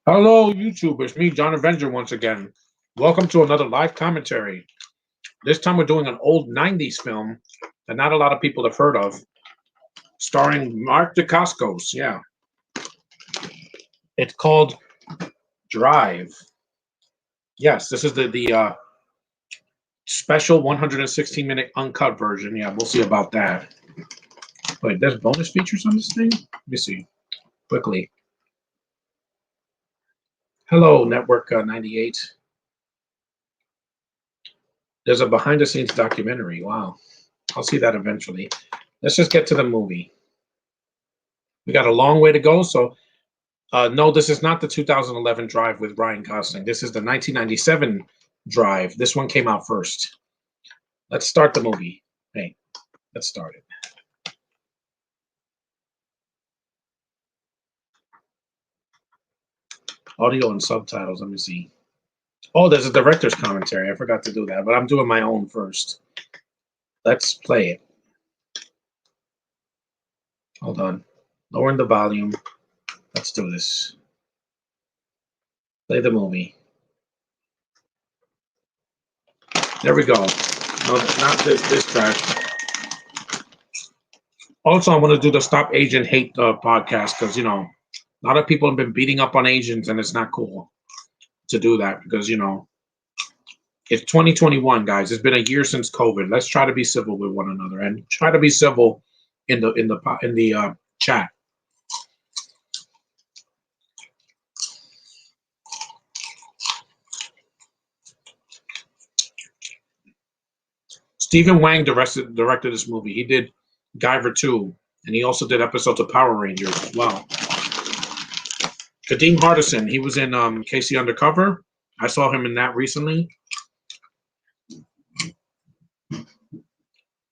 Hello, YouTube. It's me, John Avenger, once again. Welcome to another live commentary. This time we're doing an old 90s film that not a lot of people have heard of, starring Mark Dacascos. Yeah. It's called Drive. Yes, this is the special 116-minute uncut version. Yeah, we'll see about that. Wait, there's bonus features on this thing? Let me see quickly. Hello, Network 98. There's a behind-the-scenes documentary. Wow. I'll see that eventually. Let's just get to the movie. We got a long way to go, so no, this is not the 2011 Drive with Ryan Gosling. This is the 1997 Drive. This one came out first. Let's start the movie. Hey, let's start it. Audio and subtitles. Let me see. Oh, there's a director's commentary. I forgot to do that, but I'm doing my own first. Let's play it. Hold on. Lowering the volume. Let's do this. Play the movie. There we go. No, not this trash. Also, I want to do the Stop Asian Hate podcast because, a lot of people have been beating up on Asians and it's not cool to do that because, it's 2021, guys. It's been a year since COVID. Let's try to be civil with one another and try to be civil in the chat. Stephen Wang directed this movie. He did Guyver 2, and he also did episodes of Power Rangers as well. Kadeem Hardison, he was in Casey Undercover. I saw him in that recently.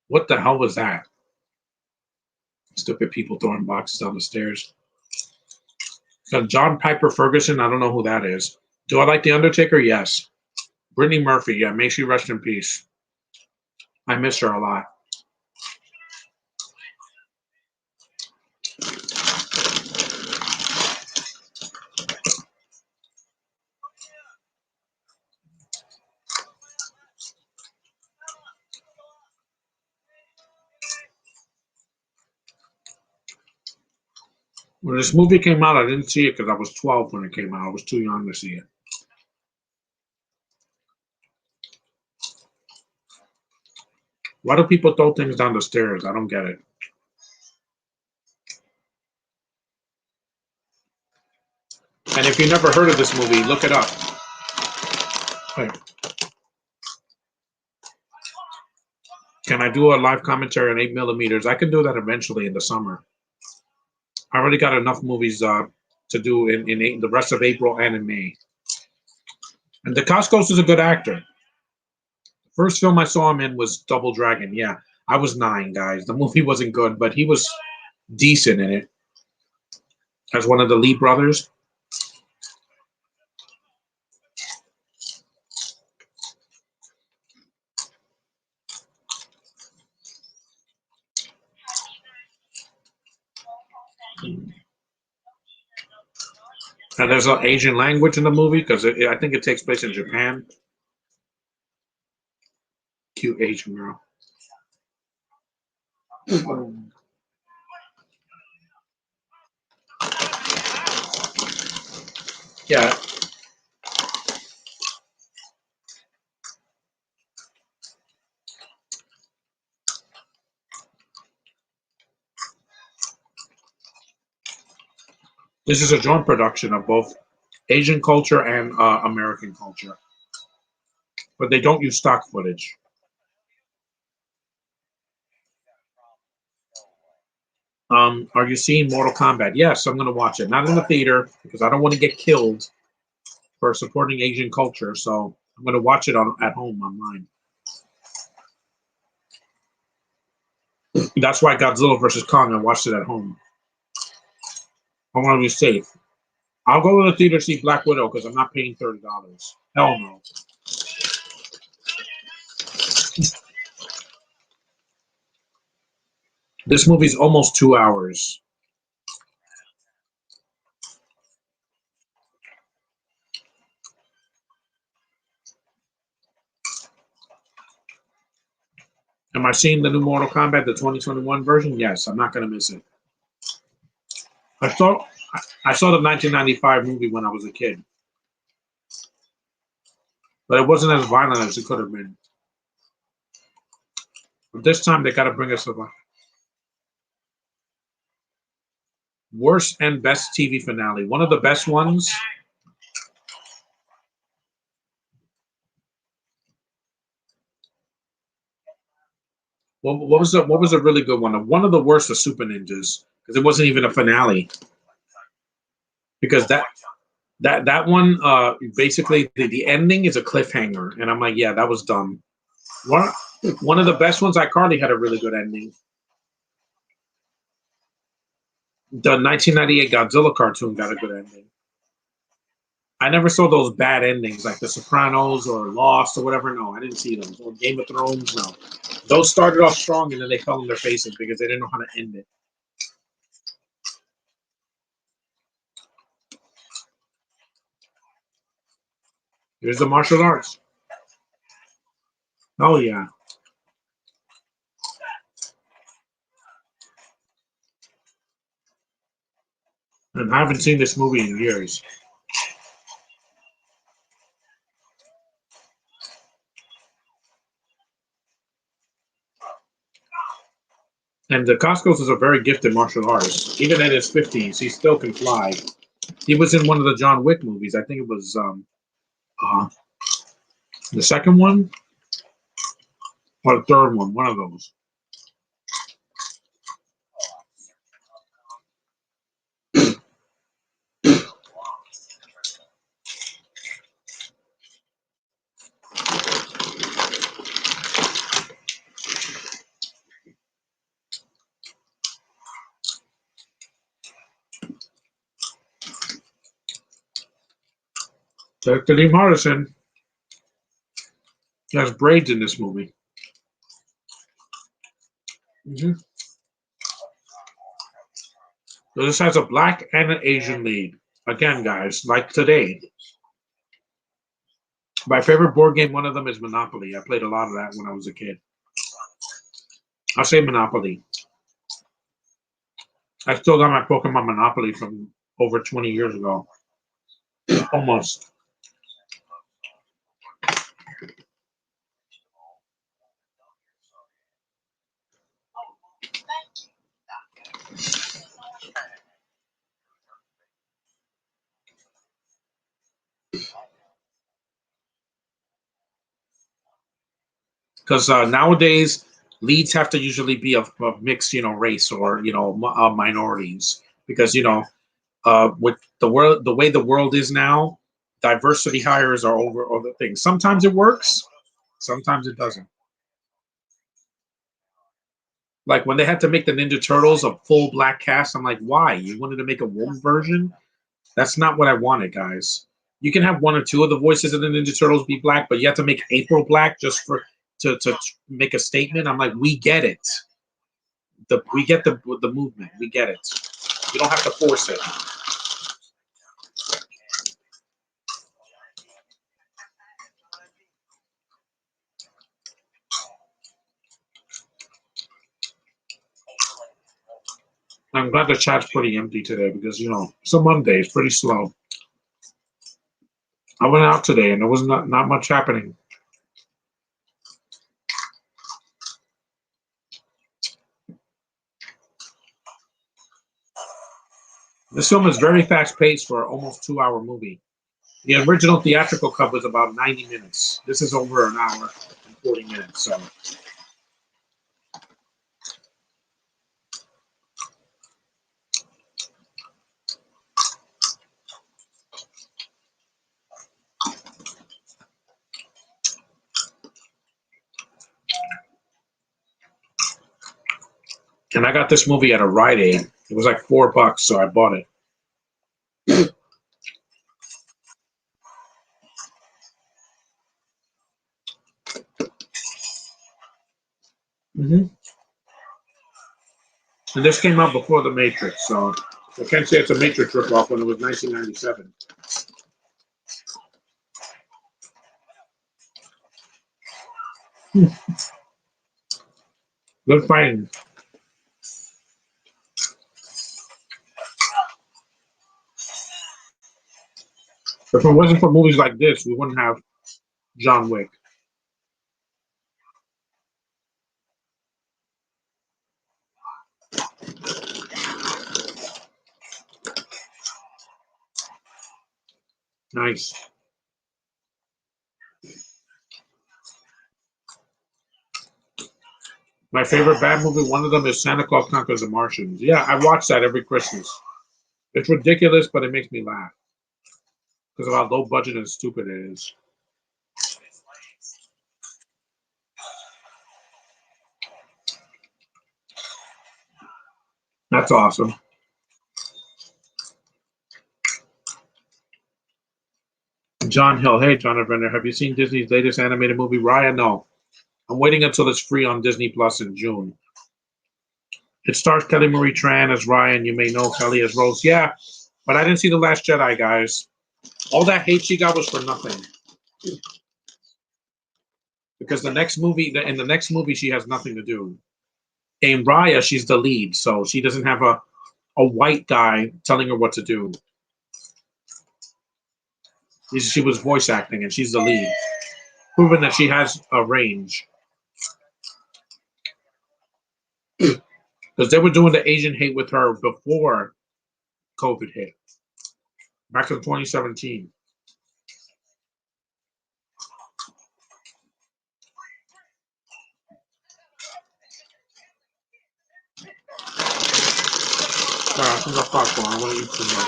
What the hell was that? Stupid people throwing boxes down the stairs. So John Piper Ferguson, I don't know who that is. Do I like The Undertaker? Yes. Brittany Murphy, yeah, may she rest in peace. I miss her a lot. When this movie came out, I didn't see it because I was 12 when it came out. I was too young to see it. Why do people throw things down the stairs? I don't get it. And if you never heard of this movie, look it up. Hey. Can I do a live commentary on 8mm? I can do that eventually in the summer. I already got enough movies to do in the rest of April and in May. And Dacascos is a good actor. The first film I saw him in was Double Dragon. Yeah, I was 9, guys. The movie wasn't good, but he was decent in it as one of the Lee brothers. And there's an Asian language in the movie because I think it takes place in Japan. Cute Asian girl. Yeah. This is a joint production of both Asian culture and American culture. But they don't use stock footage. Are you seeing Mortal Kombat? Yes, I'm going to watch it. Not in the theater because I don't want to get killed for supporting Asian culture. So I'm going to watch it at home online. That's why Godzilla vs. Kong, I watched it at home. I want to be safe. I'll go to the theater to see Black Widow because I'm not paying $30. Hell no. This movie's almost 2 hours. Am I seeing the new Mortal Kombat, the 2021 version? Yes, I'm not gonna miss it. I saw I saw the 1995 movie when I was a kid, but it wasn't as violent as it could have been. But this time they got to bring us a worst and best TV finale. One of the best ones. What was a really good one? One of the worst was Super Ninjas because it wasn't even a finale. Because that one basically the ending is a cliffhanger, and I'm like, yeah, that was dumb. One one of the best ones, iCarly had a really good ending. The 1998 Godzilla cartoon got a good ending. I never saw those bad endings like The Sopranos or Lost or whatever. No, I didn't see those. Or Game of Thrones. No, those started off strong and then they fell on their faces because they didn't know how to end it. Here's the martial arts. Oh yeah, and I haven't seen this movie in years. And the Costco's is a very gifted martial artist. Even in his 50s, he still can fly. He was in one of the John Wick movies. I think it was uh, the second one or the third one. One of those. Dr. Lee Morrison has braids in this movie. Mm-hmm. So this has a black and an Asian lead. Again, guys, like today. My favorite board game, one of them is Monopoly. I played a lot of that when I was a kid. I'll say Monopoly. I still got my Pokemon Monopoly from over 20 years ago. Almost. Because nowadays, leads have to usually be of mixed, race or, minorities. Because, with the way the world is now, diversity hires are over other things. Sometimes it works, sometimes it doesn't. Like when they had to make the Ninja Turtles a full black cast, I'm like, why? You wanted to make a woman version? That's not what I wanted, guys. You can have one or two of the voices of the Ninja Turtles be black, but you have to make April black just for to make a statement. I'm like, we get it. We get the movement. We get it. You don't have to force it. I'm glad the chat's pretty empty today because it's a Monday. It's pretty slow. I went out today and there was not much happening. This film is very fast paced for an almost 2 hour movie. The original theatrical cut was about 90 minutes. This is over an hour and 40 minutes. So, and I got this movie at a Rite Aid. It was like $4, so I bought it. Hmm. And this came out before The Matrix, so I can't say it's a Matrix ripoff when it was 1997. Good fighting. If it wasn't for movies like this, we wouldn't have John Wick. Nice. My favorite bad movie, one of them is Santa Claus Conquers the Martians. Yeah, I watch that every Christmas. It's ridiculous, but it makes me laugh because of how low budget and stupid it is. That's awesome. John Hill. Hey, Jonathan, have you seen Disney's latest animated movie, Raya? No. I'm waiting until it's free on Disney Plus in June. It stars Kelly Marie Tran as Ryan. You may know Kelly as Rose. Yeah, but I didn't see The Last Jedi, guys. All that hate she got was for nothing. Because in the next movie, she has nothing to do. In Raya, she's the lead, so she doesn't have a white guy telling her what to do. She was voice acting, and she's the lead, proving that she has a range. Because they were doing the Asian hate with her before COVID hit, back in 2017. I think I'll popcorn. I want to eat some more.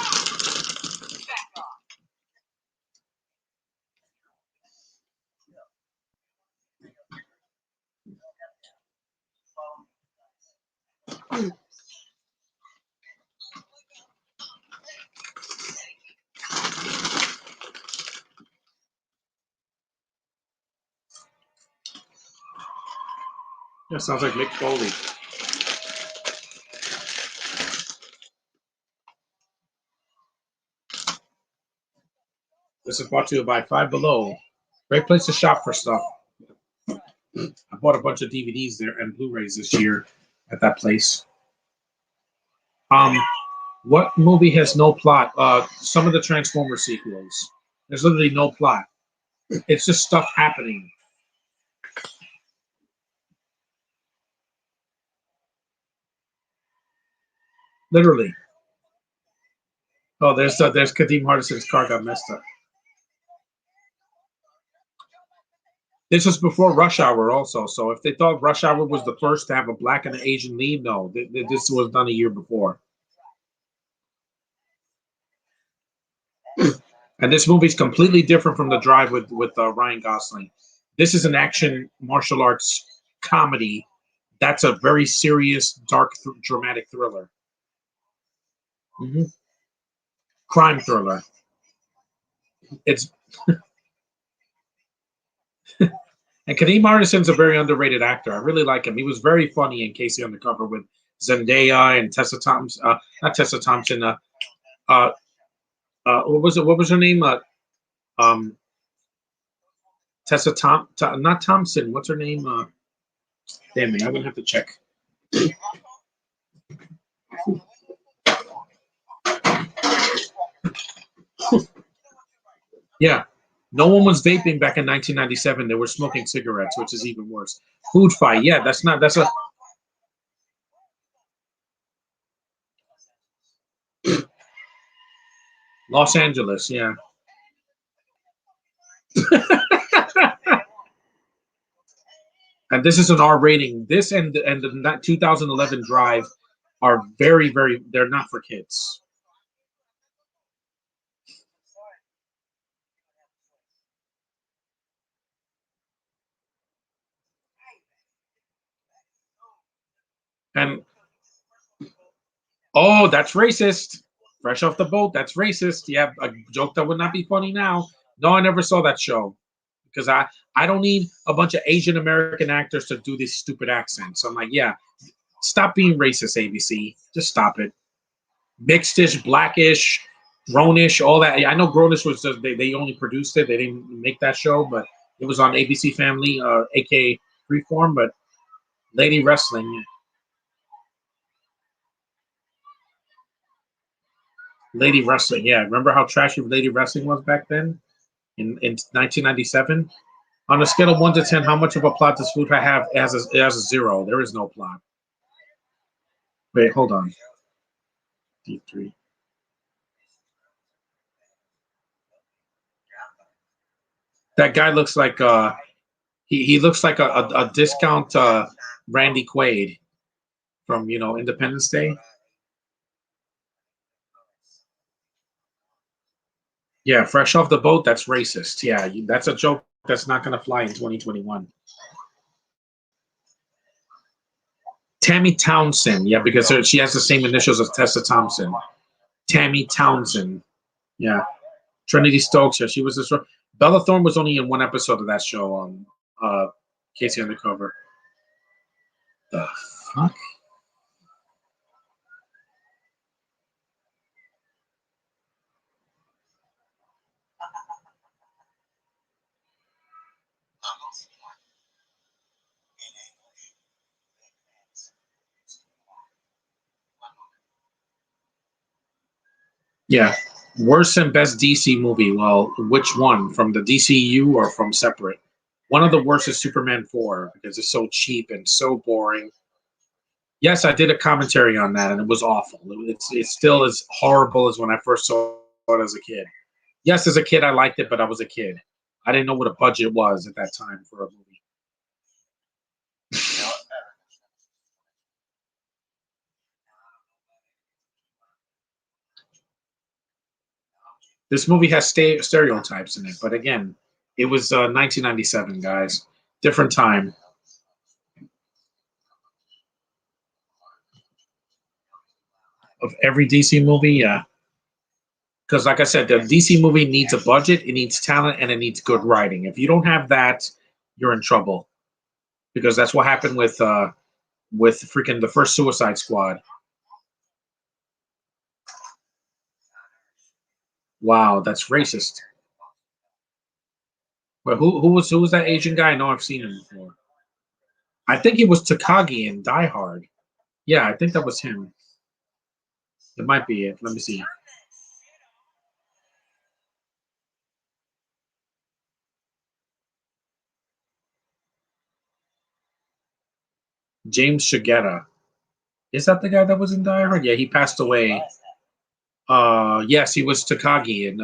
Yeah, sounds like Mick Foley. This is brought to you by Five Below. Great place to shop for stuff. I bought a bunch of DVDs there and Blu-rays this year at that place. What movie has no plot? Some of the Transformers sequels. There's literally no plot. It's just stuff happening. Literally. Oh, there's Kadeem Hardison's car got messed up. This was before Rush Hour also. So if they thought Rush Hour was the first to have a black and an Asian lead, no, this was done a year before. And this movie's completely different from The Drive with Ryan Gosling. This is an action martial arts comedy. That's a very serious, dark, dramatic thriller. Mm-hmm. Crime thriller. It's and Kadeem Hardison's a very underrated actor. I really like him. He was very funny in Casey Undercover with Zendaya and Tessa Thompson. Not Tessa Thompson. What was it? What was her name? Um, Tessa not Thompson. What's her name? Damn it! I'm gonna have to check. Yeah, no one was vaping back in 1997. They were smoking cigarettes, which is even worse. Food fight. Yeah, that's not. That's a. Los Angeles. Yeah. And this is an R rating. This and the 2011 Drive are very, very. They're not for kids. And oh, that's racist. Fresh off the boat, that's racist. Yeah, a joke that would not be funny now. No, I never saw that show because I don't need a bunch of Asian American actors to do these stupid accents. I'm like, yeah, stop being racist, ABC. Just stop it. Mixedish, blackish, grownish, all that. I know grownish was just, they only produced it. They didn't make that show, but it was on ABC Family, aka Freeform. But Lady Wrestling. Lady Wrestling, yeah. Remember how trashy Lady Wrestling was back then in 1997? On a scale of 1 to 10, how much of a plot does Food Fight have? As a 0. There is no plot. Wait, hold on. D3. That guy looks like he looks like a discount Randy Quaid from Independence Day. Yeah, fresh off the boat. That's racist. Yeah, that's a joke that's not going to fly in 2021. Tammy Townsend. Yeah, because she has the same initials as Tessa Thompson. Tammy Townsend. Yeah. Trinity Stokes. Yeah, she was this. Bella Thorne was only in one episode of that show on Casey Undercover. The fuck? Yeah. Worst and best DC movie. Well, which one? From the DCU or from separate? One of the worst is Superman 4 because it's so cheap and so boring. Yes, I did a commentary on that and it was awful. It's still as horrible as when I first saw it as a kid. Yes, as a kid I liked it, but I was a kid. I didn't know what a budget was at that time for a movie. This movie has stereotypes in it, but again, it was 1997, guys. Different time. Of every DC movie, yeah. Because, like I said, the DC movie needs a budget, it needs talent, and it needs good writing. If you don't have that, you're in trouble. Because that's what happened with freaking the first Suicide Squad. Wow, that's racist. But who was that Asian guy? I know I've seen him before. I think it was Takagi in Die Hard. Yeah, I think that was him. It might be it. Let me see. James Shigeta. Is that the guy that was in Die Hard? Yeah, he passed away. Yes, he was Takagi in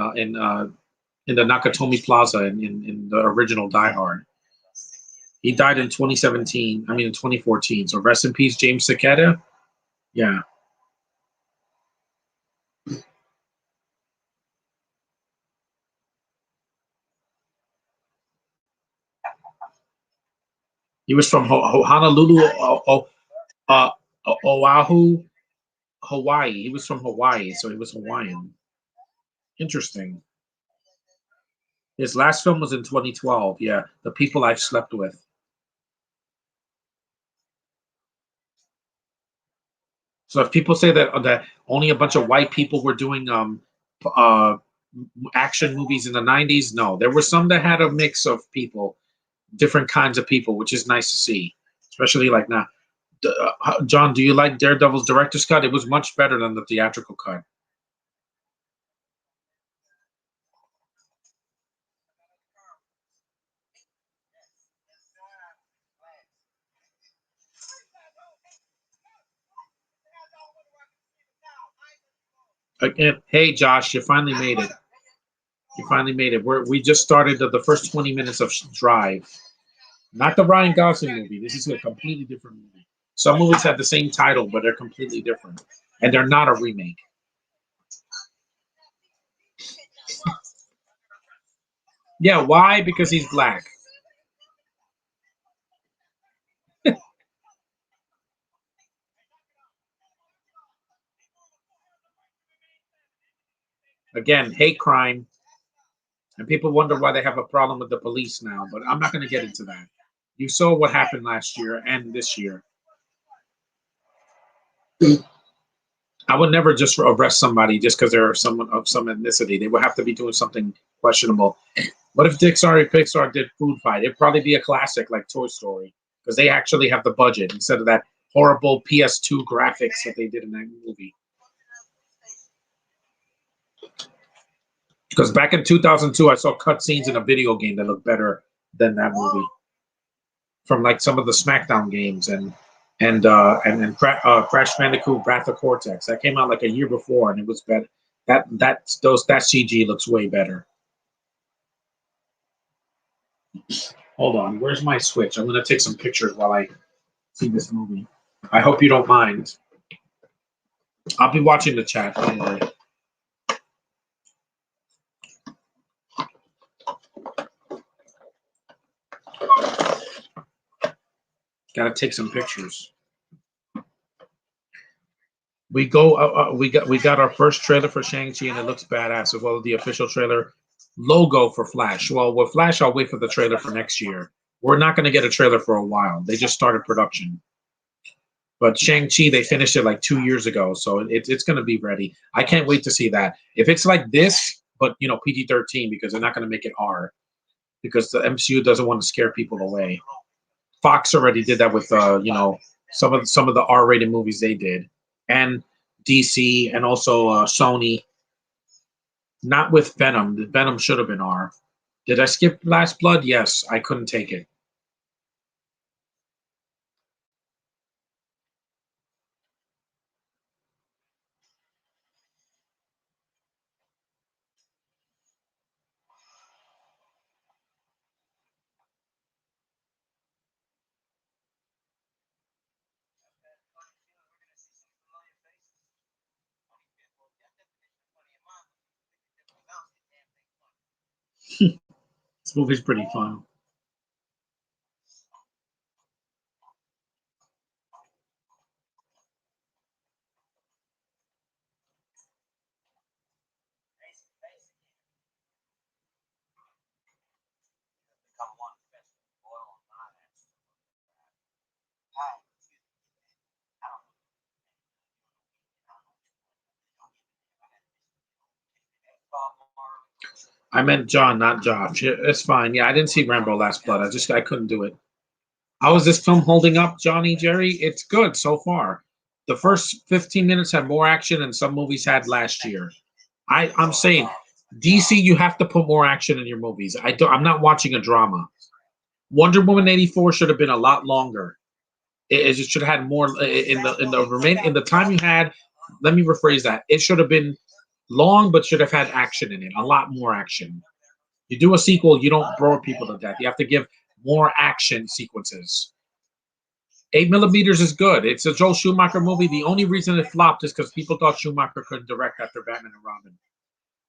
the Nakatomi Plaza in the original Die Hard. He died in 2017. I mean, in 2014. So rest in peace, James Shigeta. Yeah, he was from Honolulu, uh, Oahu, Hawaii. He was from Hawaii, so he was Hawaiian. Interesting. His last film was in 2012. Yeah, The People I've Slept With. So if people say that only a bunch of white people were doing uh, action movies in the 90s, no, there were some that had a mix of people, different kinds of people, which is nice to see, especially like now. John, do you like Daredevil's director's cut? It was much better than the theatrical cut. Again, hey Josh, you finally made it. You finally made it. We just started the first 20 minutes of Drive. Not the Ryan Gosling movie. This is a completely different movie. Some movies have the same title, but they're completely different. And they're not a remake. Yeah, why? Because he's black. Again, hate crime. And people wonder why they have a problem with the police now, but I'm not going to get into that. You saw what happened last year and this year. I would never just arrest somebody just because they're someone of some ethnicity. They would have to be doing something questionable. What if Pixar did Food Fight? It'd probably be a classic like Toy Story. because they actually have the budget instead of that horrible PS2 graphics that they did in that movie. Because back in 2002, I saw cutscenes in a video game that looked better than that movie, from like some of the SmackDown games and Crash Bandicoot Wrath of Cortex that came out like a year before, and it was better. That CG looks way better. Hold on, where's my Switch? I'm gonna take some pictures while I see this movie. I hope you don't mind. I'll be watching the chat. Don't worry. Gotta take some pictures. We got our first trailer for Shang-Chi, and it looks badass, as well as the official trailer logo for Flash. Well, with Flash, I'll wait for the trailer for next year. We're not going to get a trailer for a while. They just started production. But Shang-Chi, they finished it like 2 years ago, so it's going to be ready. I can't wait to see that. If it's like this, but PG-13, because they're not going to make it R, because the MCU doesn't want to scare people away. Fox already did that with some of the R-rated movies they did, and DC, and also Sony. Not with Venom. The Venom should have been R. Did I skip Last Blood? Yes, I couldn't take it. This movie's pretty fun. I meant John, not Josh. It's fine. Yeah, I didn't see Rambo Last Blood. I couldn't do it. How is this film holding up, Johnny Jerry? It's good so far. The first 15 minutes had more action than some movies had last year. I'm saying, DC, you have to put more action in your movies. I'm not watching a drama. Wonder Woman 84 should have been a lot longer. It should have had more in the time you had. Let me rephrase that. It should have been long, but should have had action in it. A lot more action. You do a sequel, you don't bore people to death. You have to give more action sequences. 8mm is good. It's a Joel Schumacher movie. The only reason it flopped is because people thought Schumacher couldn't direct after Batman and Robin.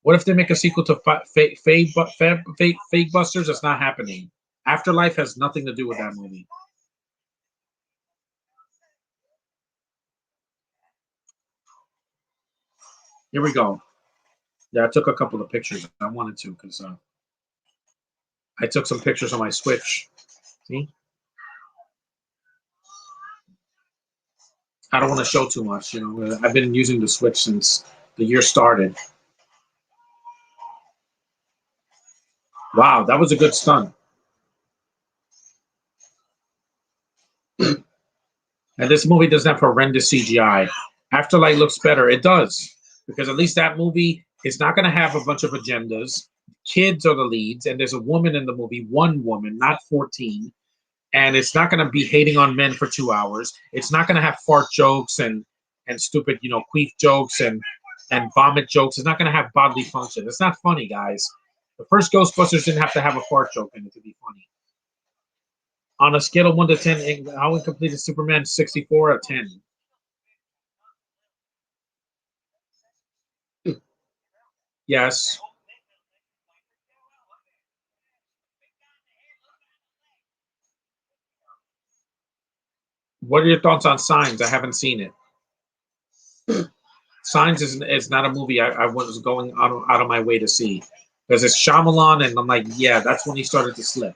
What if they make a sequel to Fake Busters? It's not happening. Afterlife has nothing to do with that movie. Here we go. Yeah, I took a couple of pictures. I wanted to because I took some pictures on my Switch. See? I don't want to show too much. I've been using the Switch since the year started. Wow, that was a good stunt. And this movie doesn't have horrendous CGI. Afterlife looks better. It does. Because at least that movie is not going to have a bunch of agendas. Kids are the leads, and there's a woman in the movie, one woman, not 14. And it's not going to be hating on men for 2 hours. It's not going to have fart jokes and stupid, queef jokes and vomit jokes. It's not going to have bodily function. It's not funny, guys. The first Ghostbusters didn't have to have a fart joke in it to be funny. On a scale of 1 to 10, how incomplete is Superman? 64 or 10. Yes. What are your thoughts on Signs? I haven't seen it. Signs is not a movie I was going out of my way to see. Because it's Shyamalan, and I'm like, yeah, that's when he started to slip.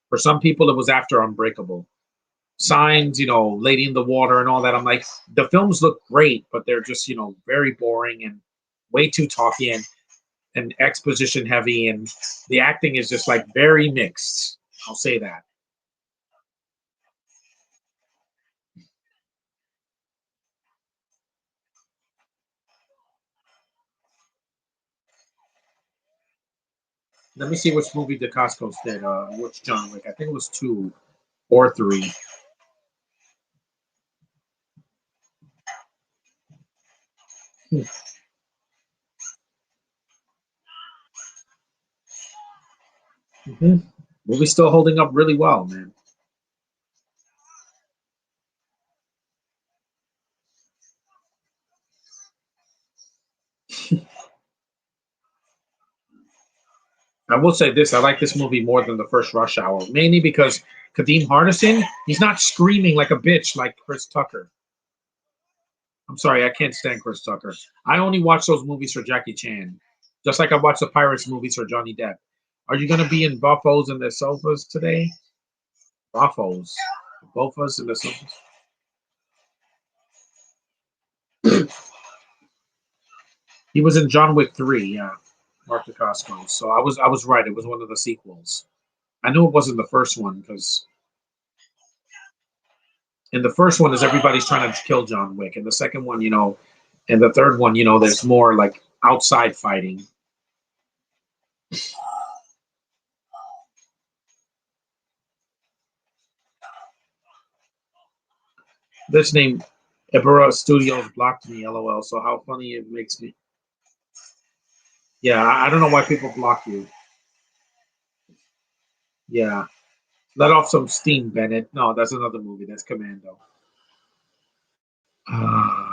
For some people, it was after Unbreakable. Signs, Lady in the Water and all that. I'm like, the films look great, but they're just, very boring and way too talky and exposition heavy, and the acting is just like very mixed. I'll say that. Let me see which movie the Costco's did. Which John Wick? I think it was 2 or 3. Mm-hmm. Movie's still holding up really well, man. I will say this: I like this movie more than the first Rush Hour, mainly because Kadeem Hardison, he's not screaming like a bitch like Chris Tucker. I'm sorry, I can't stand Chris Tucker. I only watch those movies for Jackie Chan, just like I watch the Pirates movies for Johnny Depp. Are you gonna be in Buffos and the Sofas today? Buffos, Buffos and the Sofas. He was in John Wick 3, yeah, Mark Dacascos. So I was right. It was one of the sequels. I knew it wasn't the first one because in the first one is everybody's trying to kill John Wick, and the second one, and the third one, there's more like outside fighting. This name, Ibera Studios blocked me, lol. So how funny it makes me. Yeah, I don't know why people block you. Yeah, let off some steam, Bennett. No, that's another movie. That's Commando. Uh,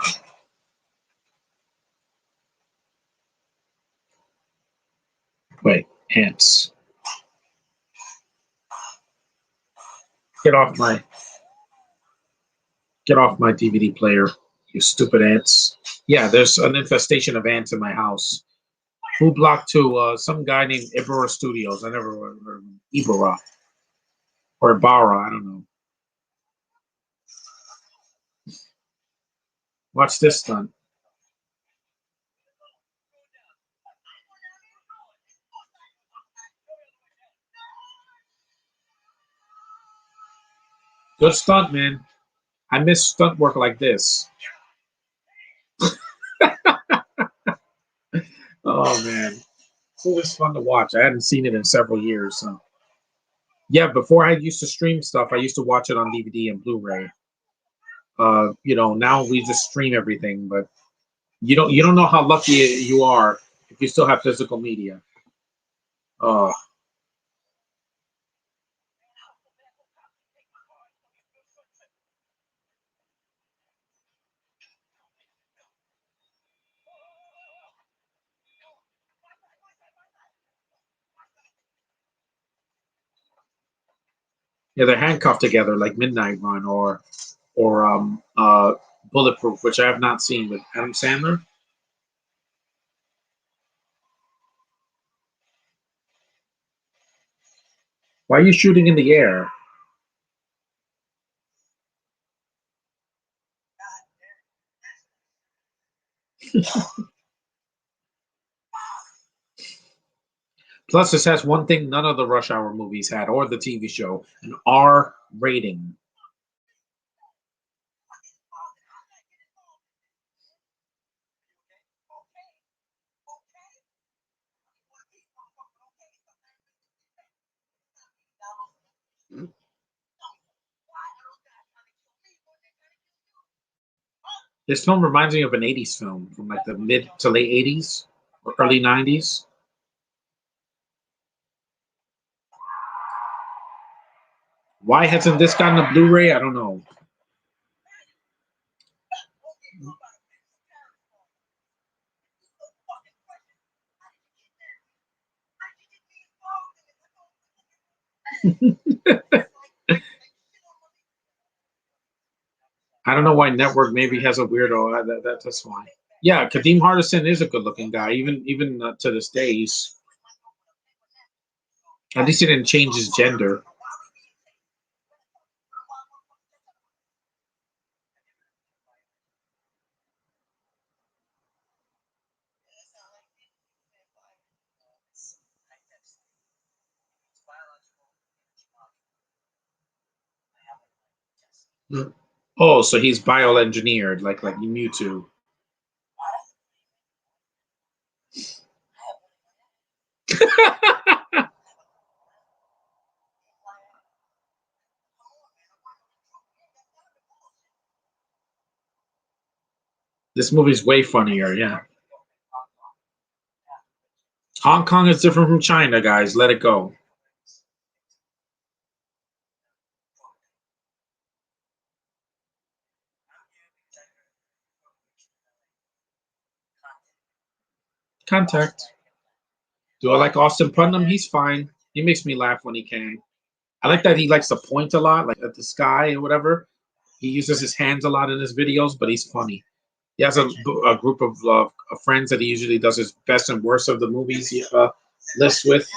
wait, ants. Get off my get off my DVD player, you stupid ants. Yeah, there's an infestation of ants in my house. Who blocked to some guy named Ibera Studios? I never heard of him. Ibera or Ibarra, I don't know. Watch this stunt. Good stunt, man. I miss stunt work like this. Oh man, it was fun to watch. I hadn't seen it in several years. So. Yeah, before I used to stream stuff, I used to watch it on DVD and Blu-ray. Now we just stream everything, but you don't know how lucky you are if you still have physical media. Uh, yeah, they're handcuffed together like Midnight Run or Bulletproof, which I have not seen with Adam Sandler. Why are you shooting in the air? Plus, this has one thing none of the Rush Hour movies had, or the TV show, an R rating. This film reminds me of an 80s film from like the mid to late 80s or early 90s. Why hasn't this gotten a Blu-ray? I don't know. I don't know why Network maybe has a weirdo. That's why. Yeah, Kadeem Hardison is a good-looking guy, even to this day. At least he didn't change his gender. Oh, so he's bioengineered, like Mewtwo. This movie's way funnier. Yeah, Hong Kong is different from China, guys. Let it go. Contact. Do I like Austin Putnam? He's fine. He makes me laugh when he can. I like that he likes to point a lot, like at the sky or whatever. He uses his hands a lot in his videos, but he's funny. He has a group of friends that he usually does his best and worst of the movies he lists with.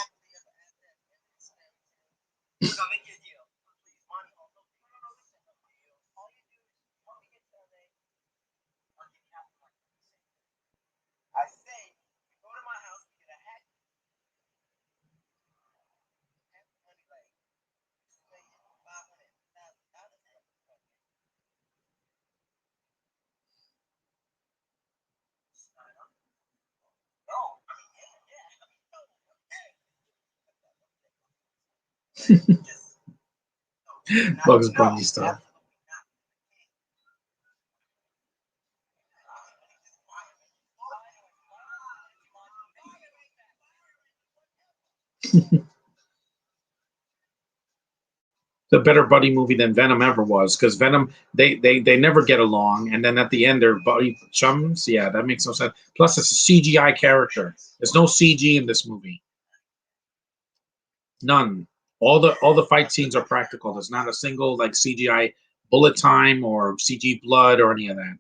Bugs Bunny stuff. The better buddy movie than Venom ever was, because Venom they never get along, and then at the end they're buddy chums. Yeah, that makes no sense. Plus, it's a CGI character. There's no CG in this movie. None. All the fight scenes are practical. There's not a single like CGI bullet time or CG blood or any of that.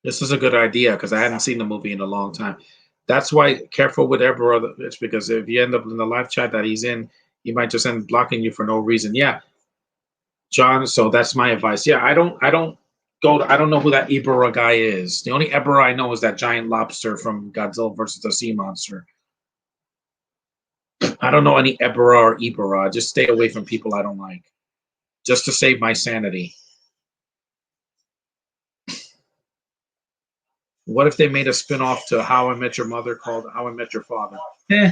This is a good idea because I hadn't seen the movie in a long time. That's why careful with Ebro. It's because if you end up in the live chat that he's in, he might just end blocking you for no reason. Yeah, John. So that's my advice. Yeah, I don't know who that Ibara guy is. The only Ibara I know is that giant lobster from Godzilla versus the Sea Monster. I don't know any Ebera or Ibara. Just stay away from people I don't like, just to save my sanity. What if they made a spin-off to How I Met Your Mother called How I Met Your Father? Eh.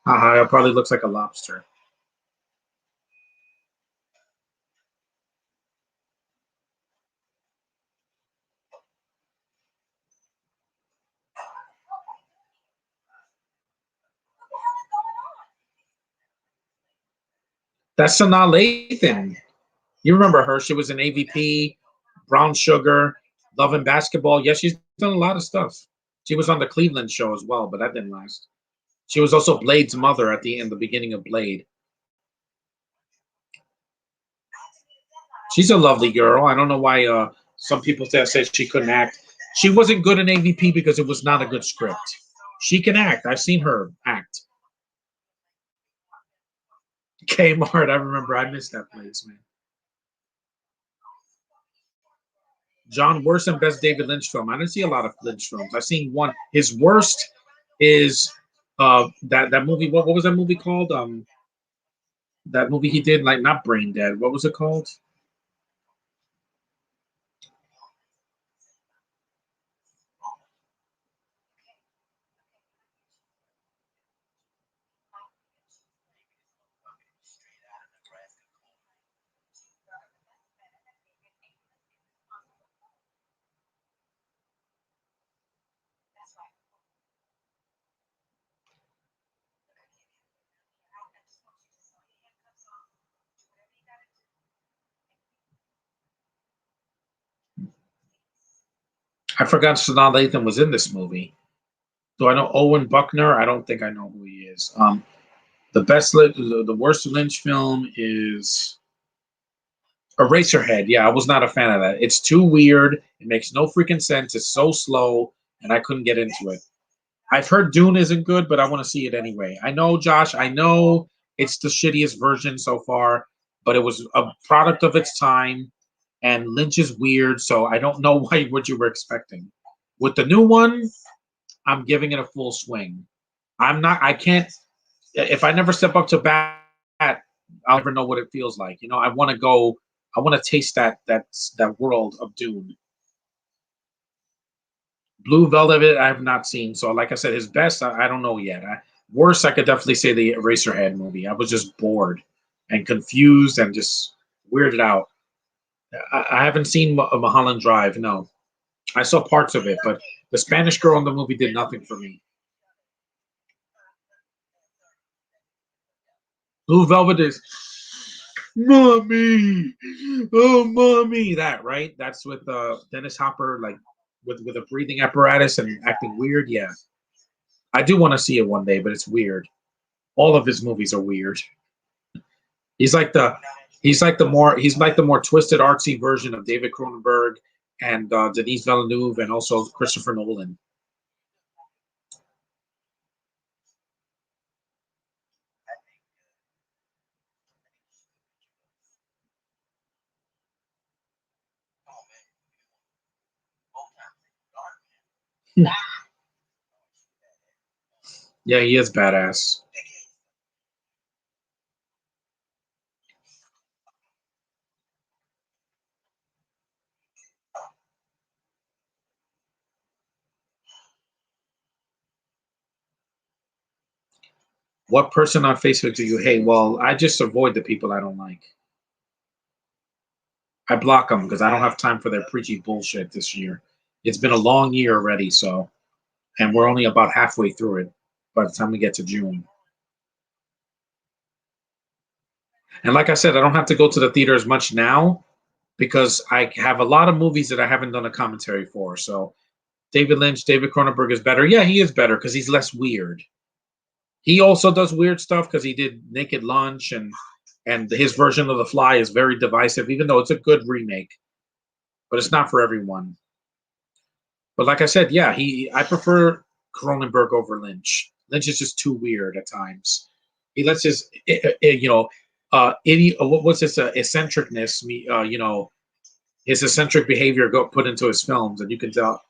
Haha, it probably looks like a lobster. That's Sanaa Lathan. You remember her? She was in AVP, Brown Sugar, Love and Basketball. Yes, she's done a lot of stuff. She was on the Cleveland show as well, but that didn't last. She was also Blade's mother at the beginning of Blade. She's a lovely girl. I don't know why some people say she couldn't act. She wasn't good in AVP because it was not a good script. She can act. I've seen her act. Kmart, I remember. I missed that place, man. John, worst and best David Lynch film. I didn't see a lot of Lynch films. I've seen one. His worst is that movie. What was that movie called? That movie he did, like not Brain Dead. What was it called? I forgot Sanaa Lathan was in this movie. Do I know Owen Buckner? I don't think I know who he is. The worst Lynch film is Eraserhead. Yeah, I was not a fan of that. It's too weird. It makes no freaking sense. It's so slow, and I couldn't get into it. I've heard Dune isn't good, but I want to see it anyway. I know, Josh. I know it's the shittiest version so far, but it was a product of its time. and Lynch is weird, so I don't know why what you were expecting. With the new one, I'm giving it a full swing. I'm not. I can't. If I never step up to bat, I'll never know what it feels like. You know, I want to go. I want to taste that world of Dune. Blue Velvet, I have not seen. So, like I said, his best, I don't know yet. Worst, I could definitely say the Eraserhead movie. I was just bored and confused and just weirded out. I haven't seen Mulholland Drive. No, I saw parts of it, but the Spanish girl in the movie did nothing for me. Blue Velvet is mommy, oh mommy, that right? That's with Dennis Hopper, like with a breathing apparatus and acting weird. Yeah, I do want to see it one day, but it's weird. All of his movies are weird. He's like the he's like the more twisted artsy version of David Cronenberg and Denis Villeneuve and also Christopher Nolan. Yeah, he is badass. What person on Facebook do you hate? Well, I just avoid the people I don't like. I block them because I don't have time for their preachy bullshit this year. It's been a long year already, so and we're only about halfway through it by the time we get to June. And like I said, I don't have to go to the theater as much now because I have a lot of movies that I haven't done a commentary for. So David Lynch, David Cronenberg is better. Yeah, he is better because he's less weird. He also does weird stuff because he did Naked Lunch and his version of The Fly is very divisive, even though it's a good remake, but it's not for everyone. But like I said, yeah, he I prefer Cronenberg over Lynch. Lynch is just too weird at times. He lets his what's this eccentricness his eccentric behavior go put into his films, and you can tell.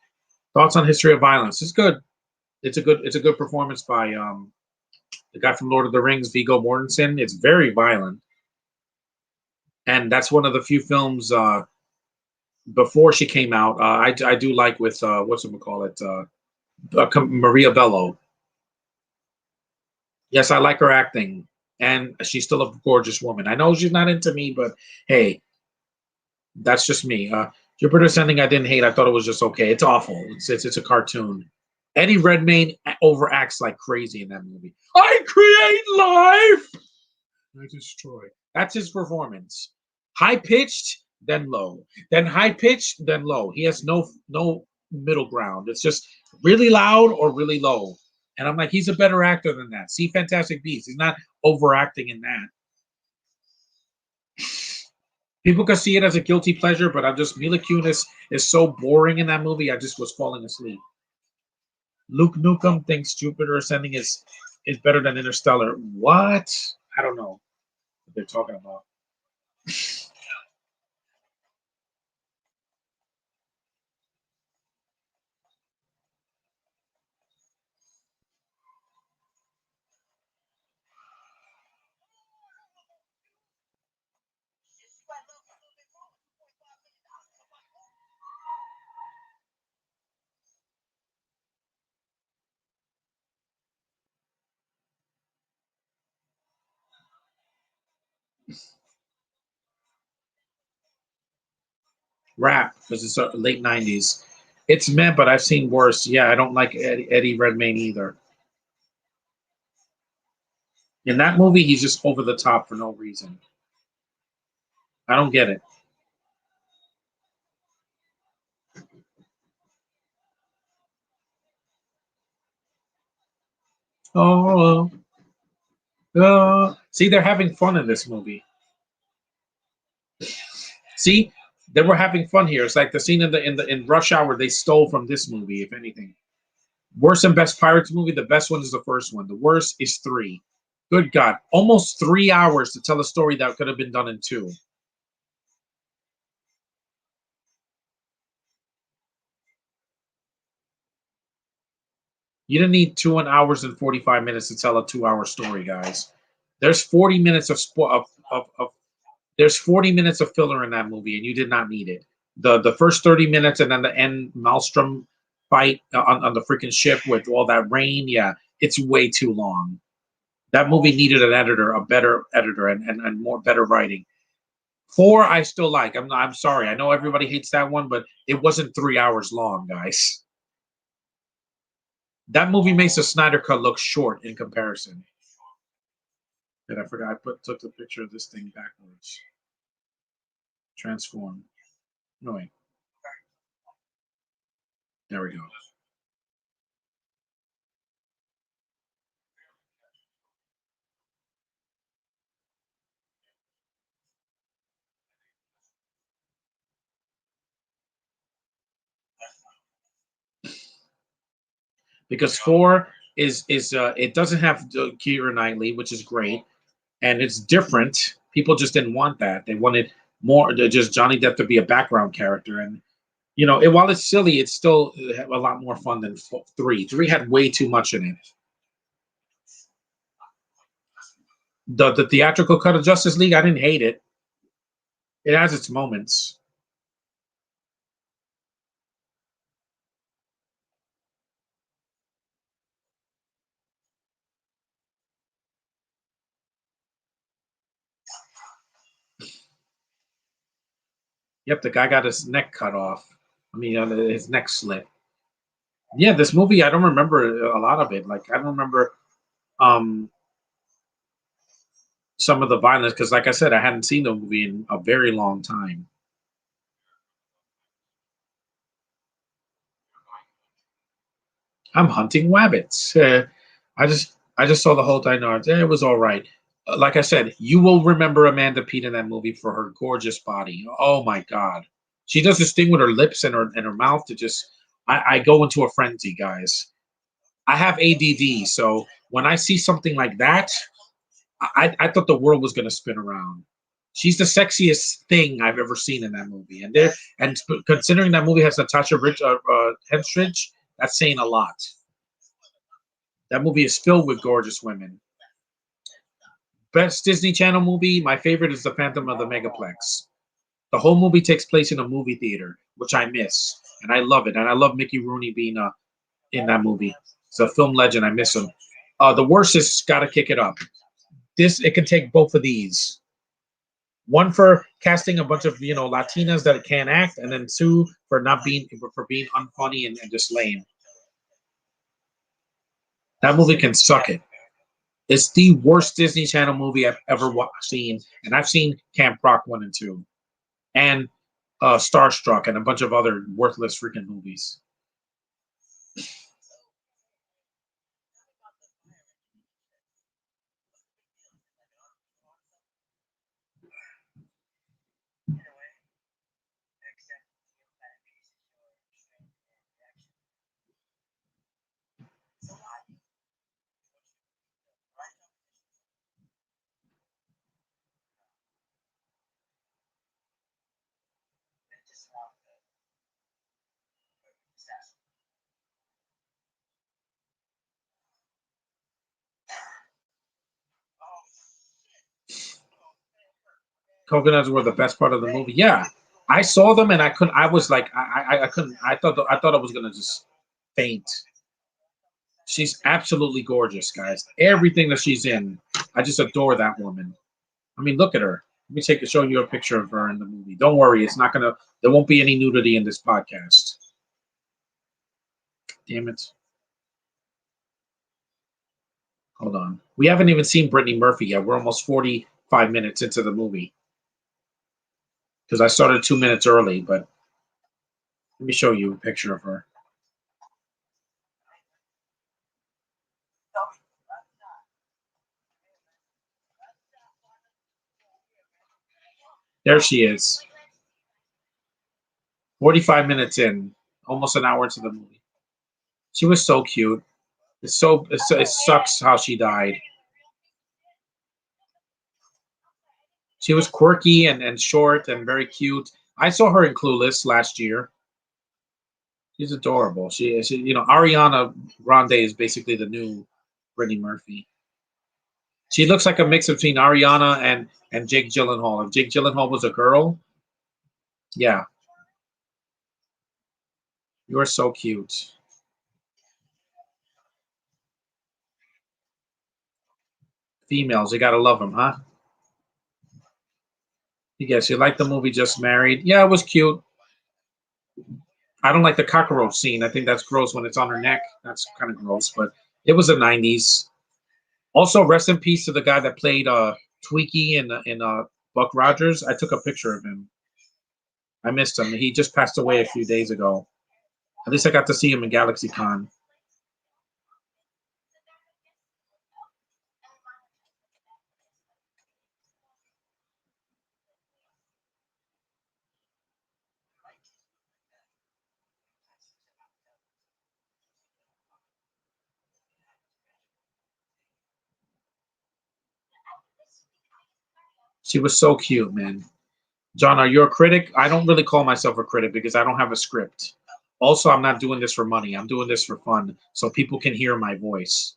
Thoughts on History of Violence? It's good. It's a good performance by the guy from Lord of the Rings, Viggo Mortensen. It's very violent, and that's one of the few films before she came out. I do like with what's it call it Maria Bello. Yes, I like her acting, and she's still a gorgeous woman. I know she's not into me, but hey, that's just me. Jupiter Ascending, I didn't hate. I thought it was just okay. It's awful. It's a cartoon. Eddie Redmayne overacts like crazy in that movie. I create life. I destroy. That's his performance. High pitched, then low, then high pitched, then low. He has no middle ground. It's just really loud or really low. And I'm like, he's a better actor than that. See Fantastic Beasts. He's not overacting in that. People can see it as a guilty pleasure, but I'm just Mila Kunis is so boring in that movie. I just was falling asleep. Luke Nukem thinks Jupiter Ascending is better than Interstellar. What? I don't know what they're talking about. Rap because it's late '90s. It's meant, but I've seen worse. Yeah, I don't like Eddie Redmayne either. In that movie, he's just over the top for no reason. I don't get it. Oh, see, they're having fun in this movie. See, they were having fun here. It's like the scene in Rush Hour they stole from this movie. If anything, worst and best Pirates movie. The best one is the first one. The worst is three. Good God, almost 3 hours to tell a story that could have been done in two. You didn't need 2 hours and 45 minutes to tell a 2 hour story, guys. There's 40 minutes of there's 40 minutes of filler in that movie, and you did not need it. The first 30 minutes and then the end Maelstrom fight on the freaking ship with all that rain, yeah, it's way too long. That movie needed an editor, a better editor, and more better writing. Four, I still like. I'm sorry. I know everybody hates that one, but it wasn't 3 hours long, guys. That movie makes the Snyder Cut look short in comparison. And I forgot took the picture of this thing backwards. Transform. No wait. There we go. Because four is it doesn't have Keira Knightley, which is great, and it's different. People just didn't want that. They wanted more, just Johnny Depp to be a background character, and while it's silly, it's still a lot more fun than three. Three had way too much in it. The theatrical cut of Justice League, I didn't hate it. It has its moments. Yep, the guy got his neck cut off. I mean, his neck slit. Yeah, this movie, I don't remember a lot of it. Like, I don't remember um some of the violence because, like I said, I hadn't seen the movie in a very long time. I'm hunting wabbits. I just saw the whole dynards. It was all right. Like I said, you will remember Amanda Peet in that movie for her gorgeous body. Oh my god, she does this thing with her lips and her mouth to just. I go into a frenzy, guys. I have ADD, so when I see something like that, I thought the world was going to spin around. She's the sexiest thing I've ever seen in that movie, and considering that movie has Natasha Henstridge, that's saying a lot. That movie is filled with gorgeous women. Best Disney Channel movie, my favorite is The Phantom of the Megaplex. The whole movie takes place in a movie theater, which I miss, and I love it. And I love Mickey Rooney being in that movie. He's a film legend. I miss him. The worst is Got to Kick It Up. It can take both of these. One for casting a bunch of Latinas that can't act, and then two for being unfunny and just lame. That movie can suck it. It's the worst Disney Channel movie I've ever seen, and I've seen Camp Rock 1 and 2, and Starstruck, and a bunch of other worthless freaking movies. Coconuts were the best part of the movie. Yeah, I saw them and I couldn't. I was like, I couldn't. I thought I was gonna just faint. She's absolutely gorgeous, guys. Everything that she's in, I just adore that woman. I mean, look at her. Let me show you a picture of her in the movie. Don't worry, it's not gonna. There won't be any nudity in this podcast. Damn it. Hold on. We haven't even seen Brittany Murphy yet. We're almost 45 minutes into the movie because I started 2 minutes early. But let me show you a picture of her. There she is. 45 minutes in, almost an hour into the movie. She was so cute. It sucks how she died. She was quirky and short and very cute. I saw her in Clueless last year. She's adorable. You know, Ariana Grande is basically the new Brittany Murphy. She looks like a mix between Ariana and Jake Gyllenhaal. If Jake Gyllenhaal was a girl, yeah, you're so cute. Females, you gotta love them, huh? You guess you like the movie Just Married? Yeah, it was cute. I don't like the cockroach scene. I think that's gross when it's on her neck. That's kind of gross, but it was the '90s. Also, rest in peace to the guy that played Tweaky in Buck Rogers. I took a picture of him. I missed him. He just passed away a few days ago. At least I got to see him in GalaxyCon. She was so cute, man. John, are you a critic? I don't really call myself a critic because I don't have a script. Also, I'm not doing this for money. I'm doing this for fun, so people can hear my voice.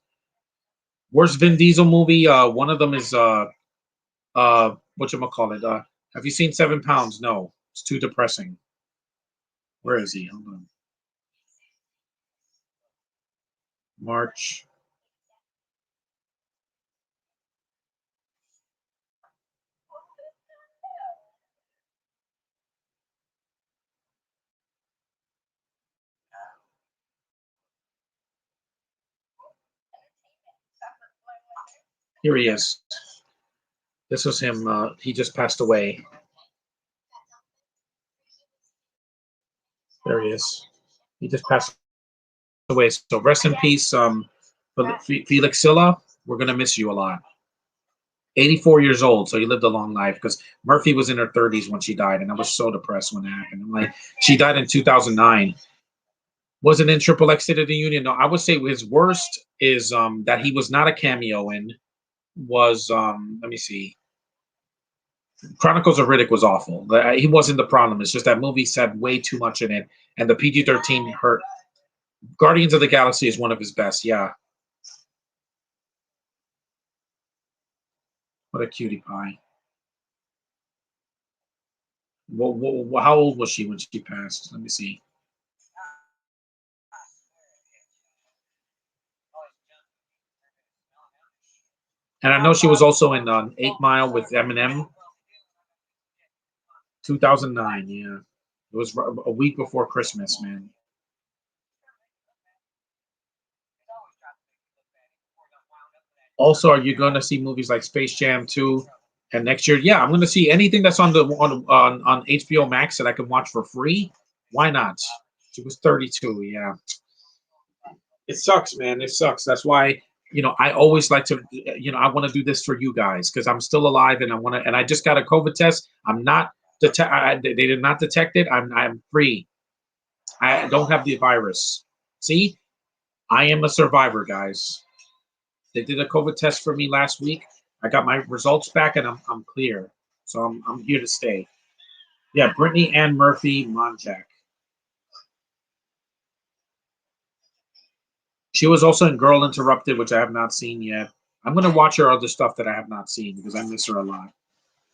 Worst Vin Diesel movie? One of them is what you call it? Have you seen 7 Pounds? No, it's too depressing. Where is he? Hold on. March. Here he is. This was him. He just passed away. There he is. He just passed away. So rest in peace, Felix Silla. We're gonna miss you a lot. 84 years old, so he lived a long life because Murphy was in her 30s when she died, and I was so depressed when it happened. I'm like, she died in 2009. Was it in Triple X City of the Union? No, I would say his worst is that he was not a cameo in was let me see. Chronicles of Riddick was awful. He wasn't the problem. It's just that movie said way too much in it, and the PG-13 hurt. Guardians of the Galaxy is one of his best. Yeah, what a cutie pie. How old was she when she passed? Let me see. And I know she was also in 8 Mile with Eminem, 2009. Yeah, it was a week before Christmas, man. Also, are you going to see movies like Space Jam 2 and next year? Yeah, I'm going to see anything that's on HBO Max that I can watch for free. Why not? She was 32. Yeah, it sucks, man. It sucks. That's why I always like to I want to do this for you guys because I'm still alive and I want to. And I just got a COVID test. I'm not they did not detect it. I'm free. I don't have the virus. See, I am a survivor, guys. They did a COVID test for me last week. I got my results back and I'm clear. So I'm here to stay. Yeah, Brittany Ann Murphy Monjack. She was also in Girl Interrupted, which I have not seen yet. I'm gonna watch her other stuff that I have not seen because I miss her a lot.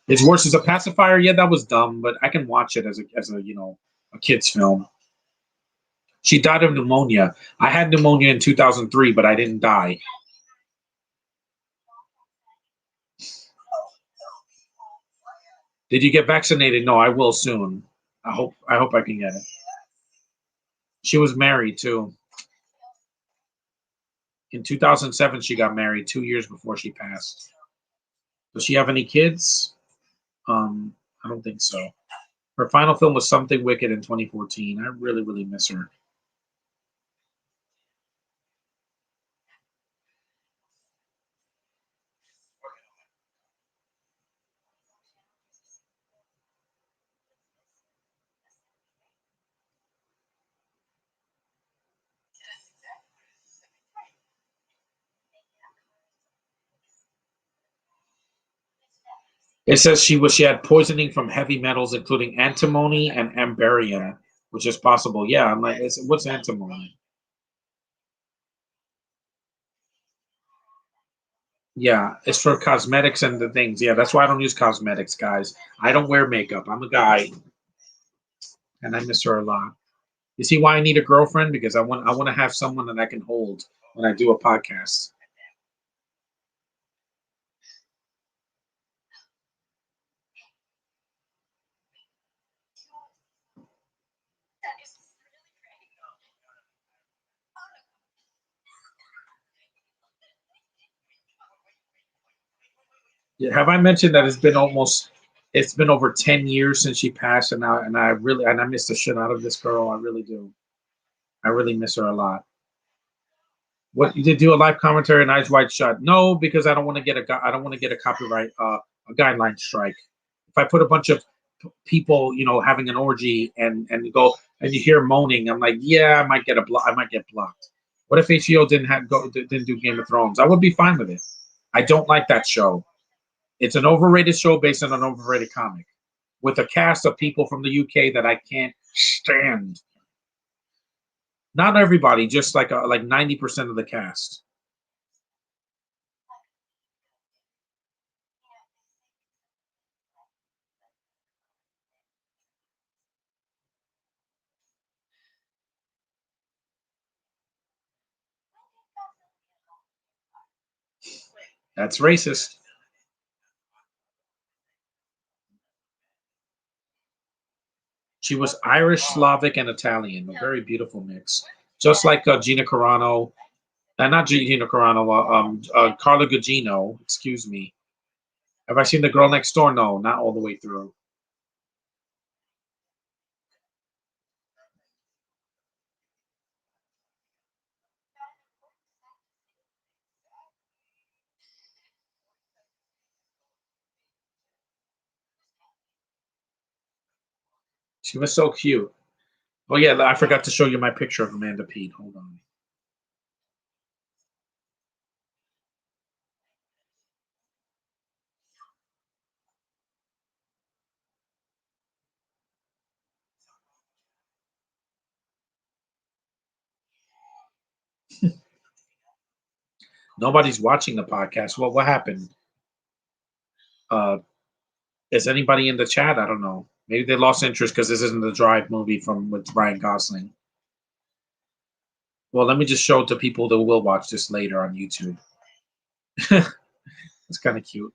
It's worse as a pacifier. Yeah, that was dumb, but I can watch it as a a kids film. She died of pneumonia. I had pneumonia in 2003, but I didn't die. Did you get vaccinated? No, I will soon. I hope I can get it. She was married too. In 2007, she got married 2 years before she passed. Does she have any kids? I don't think so. Her final film was Something Wicked in 2014. I really, really miss her. It says she had poisoning from heavy metals, including antimony and ambarium, which is possible. Yeah, I'm like, what's antimony? Yeah, it's for cosmetics and the things. Yeah, that's why I don't use cosmetics, guys. I don't wear makeup. I'm a guy, and I miss her a lot. You see why I need a girlfriend? Because I want to have someone that I can hold when I do a podcast. Yeah, have I mentioned that it's been over 10 years since she passed, and I miss the shit out of this girl. I really do. I really miss her a lot. What you did do a live commentary on Eyes Wide Shut? No, because I don't want to get I don't want to get a copyright a guideline strike. If I put a bunch of people, having an orgy and go and you hear moaning, I'm like, yeah, I might get blocked. What if HBO didn't do Game of Thrones? I would be fine with it. I don't like that show. It's an overrated show based on an overrated comic with a cast of people from the UK that I can't stand. Not everybody, just like 90% of the cast. That's racist. She was Irish, Slavic, and Italian. A very beautiful mix. Just like Gina Carano, not Gina Carano, Carla Gugino, excuse me. Have I seen The Girl Next Door? No, not all the way through. She was so cute. Oh, yeah, I forgot to show you my picture of Amanda Peet. Hold on. Nobody's watching the podcast. Well, what happened? Uh, is anybody in the chat? I don't know. Maybe they lost interest because this isn't the Drive movie from with Ryan Gosling. Well, let me just show it to people that will watch this later on YouTube. It's kind of cute.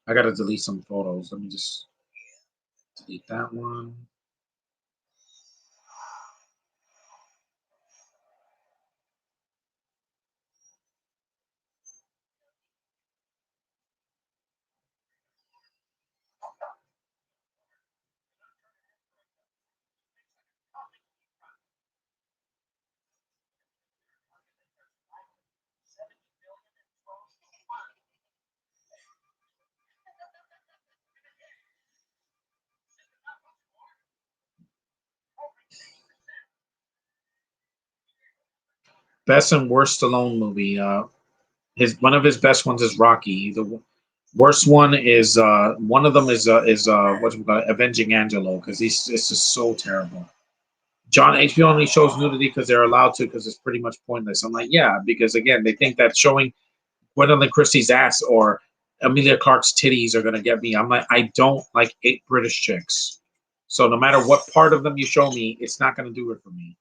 I gotta delete some photos. Let me just delete that one. Best and worst Stallone movie. His one of his best ones is Rocky. The worst one is one of them is what's it called, Avenging Angelo, because he's it's just so terrible. John HBO only shows nudity because they're allowed to because it's pretty much pointless. I'm like, yeah, because again, they think that showing Gwendolyn Christie's ass or Amelia Clark's titties are gonna get me. I'm like, I don't like 8 British chicks. So no matter what part of them you show me, it's not gonna do it for me.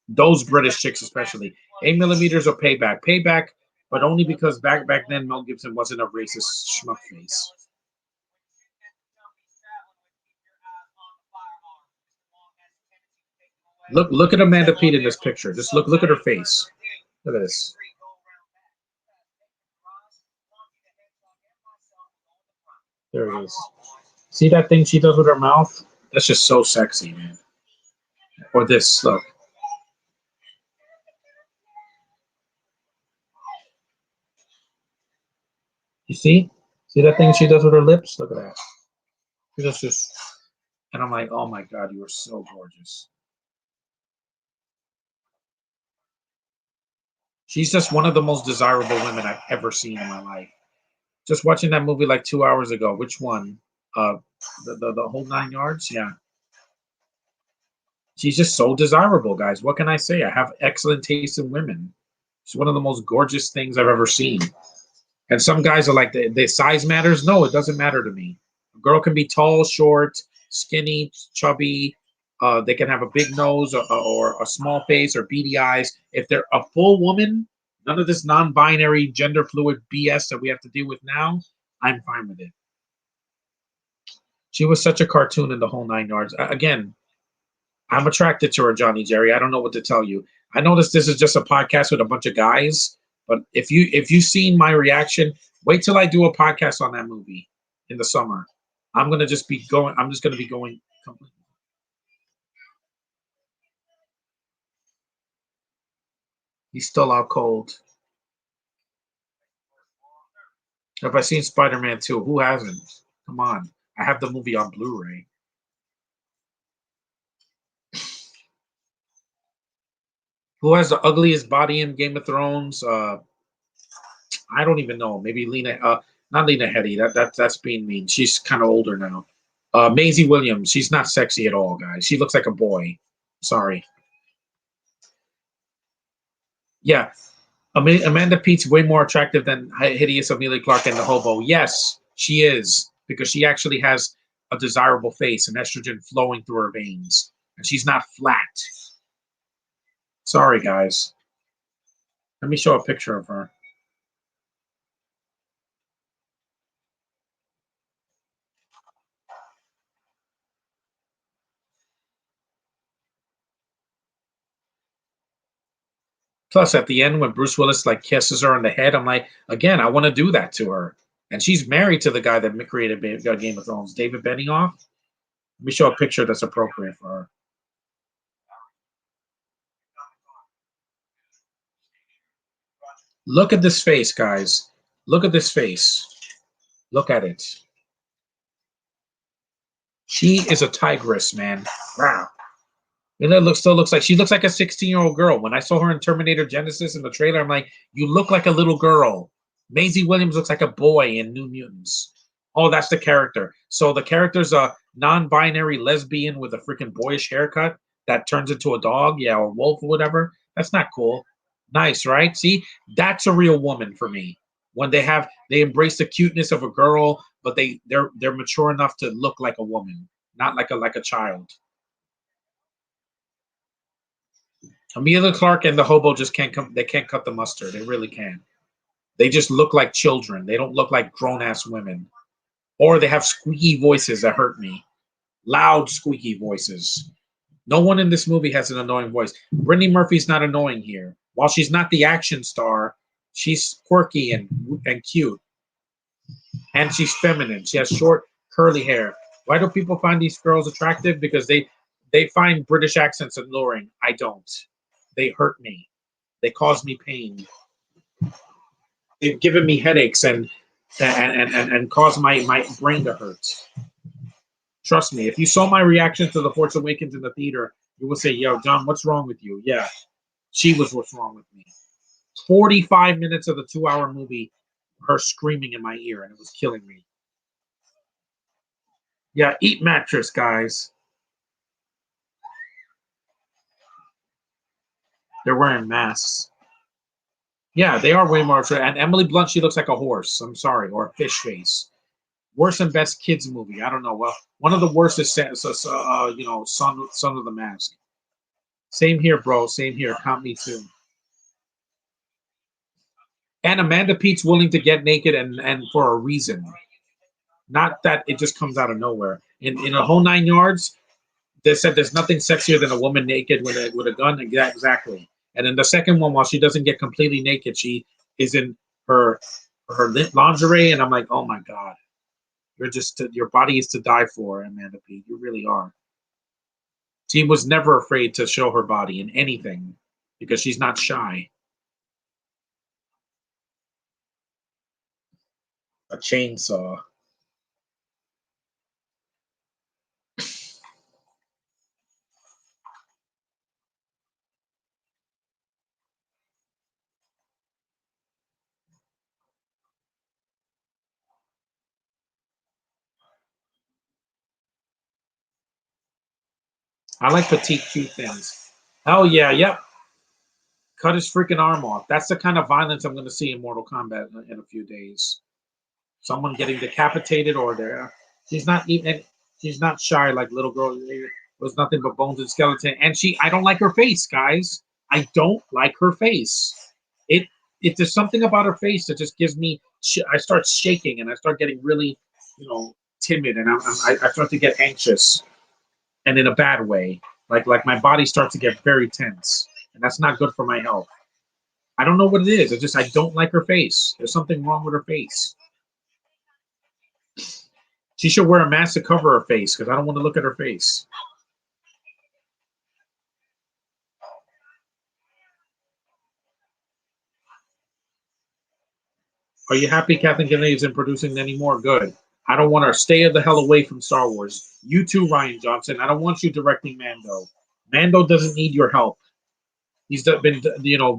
Those British chicks, especially 8 millimeters or payback, but only because back then Mel Gibson wasn't a racist schmuck face. Look at Amanda Peet in this picture. Just look at her face. Look at this. There it is. See that thing she does with her mouth? That's just so sexy, man. Or this, look. You see? See that thing she does with her lips? Look at that. She does just, and I'm like, oh my god, you are so gorgeous. She's just one of the most desirable women I've ever seen in my life. Just watching that movie like 2 hours ago. Which one? Uh, the whole 9 yards. Yeah, she's just so desirable, guys. What can I say? I have excellent taste in women. She's one of the most gorgeous things I've ever seen. And some guys are like, the size matters. No, it doesn't matter to me. A girl can be tall, short, skinny, chubby. They can have a big nose or a small face or beady eyes. If they're a full woman, none of this non-binary, gender fluid BS that we have to deal with now, I'm fine with it. She was such a cartoon in the whole 9 yards. Again, I'm attracted to her, Johnny Jerry. I don't know what to tell you. I noticed this is just a podcast with a bunch of guys, but if you've seen my reaction, wait till I do a podcast on that movie in the summer. I'm gonna just be going. I'm just gonna be going. He's still out cold. Have I seen Spider-Man 2? Who hasn't? Come on. I have the movie on Blu-ray. Who has the ugliest body in Game of Thrones? I don't even know. Maybe Lena. Not Lena Headey. That's being mean. She's kind of older now. Maisie Williams. She's not sexy at all, guys. She looks like a boy. Sorry. Yeah, Amanda Pete's way more attractive than hideous Amelia Clark and the hobo. Yes, she is because she actually has a desirable face and estrogen flowing through her veins, and she's not flat. Sorry, guys. Let me show a picture of her. Plus, at the end, when Bruce Willis like kisses her on the head, I'm like, again, I want to do that to her. And she's married to the guy that created Game of Thrones, David Benioff. Let me show a picture that's appropriate for her. Look at this face, guys. Look at this face. Look at it. She is a tigress, man. Wow. And it still looks like she looks like a 16-year-old girl. When I saw her in Terminator Genesis in the trailer, I'm like, you look like a little girl. Maisie Williams looks like a boy in New Mutants. Oh, that's the character. So the character's a non-binary lesbian with a freaking boyish haircut that turns into a dog, yeah, or wolf or whatever. That's not cool. Nice, right? See, that's a real woman for me. When they embrace the cuteness of a girl, but they're mature enough to look like a woman, not like a child. Amelia Clark and the hobo just can't come. They can't cut the mustard. They really can. They just look like children. They don't look like grown ass women. Or they have squeaky voices that hurt me. Loud, squeaky voices. No one in this movie has an annoying voice. Brittany Murphy's not annoying here. While she's not the action star, she's quirky and cute. And she's feminine. She has short, curly hair. Why do people find these girls attractive? Because they find British accents alluring. I don't. They hurt me. They cause me pain. They've given me headaches and caused my brain to hurt. Trust me, if you saw my reaction to The Force Awakens in the theater, you would say, "Yo, John, what's wrong with you?" Yeah, she was what's wrong with me. 45 minutes of the 2 hour movie, her screaming in my ear, and it was killing me. Yeah, eat mattress, guys. They're wearing masks. Yeah, they are way more. And Emily Blunt, she looks like a horse. I'm sorry, or a fish face. Worst and best kids movie. I don't know. Well, one of the worst is Son of the Mask. Same here, bro. Same here. Count me too. And Amanda Pete's willing to get naked and for a reason, not that it just comes out of nowhere. In a whole 9 yards, they said there's nothing sexier than a woman naked with a gun. Yeah, exactly. And in the second one, while she doesn't get completely naked, she is in her her lingerie, and I'm like, oh my god, your body is to die for, Amanda Pete. You really are. She was never afraid to show her body in anything because she's not shy. A chainsaw. I like petite, cute things. Hell yeah, yep. Cut his freaking arm off. That's the kind of violence I'm going to see in Mortal Kombat in a few days. Someone getting decapitated, or there. She's not even. She's not shy like little girl. It was nothing but bones and skeleton. And I don't like her face, guys. I don't like her face. It. There's something about her face that just gives me. I start shaking and I start getting really, timid, and I start to get anxious, and in a bad way. Like my body starts to get very tense, and that's not good for my health. I don't know what it is. I don't like her face. There's something wrong with her face. She should wear a mask to cover her face because I don't want to look at her face. Are you happy Kathleen Kennedy isn't producing anymore? Good. I don't want her. Stay the hell away from Star Wars. You too, Ryan Johnson. I don't want you directing Mando. Mando doesn't need your help. He's been,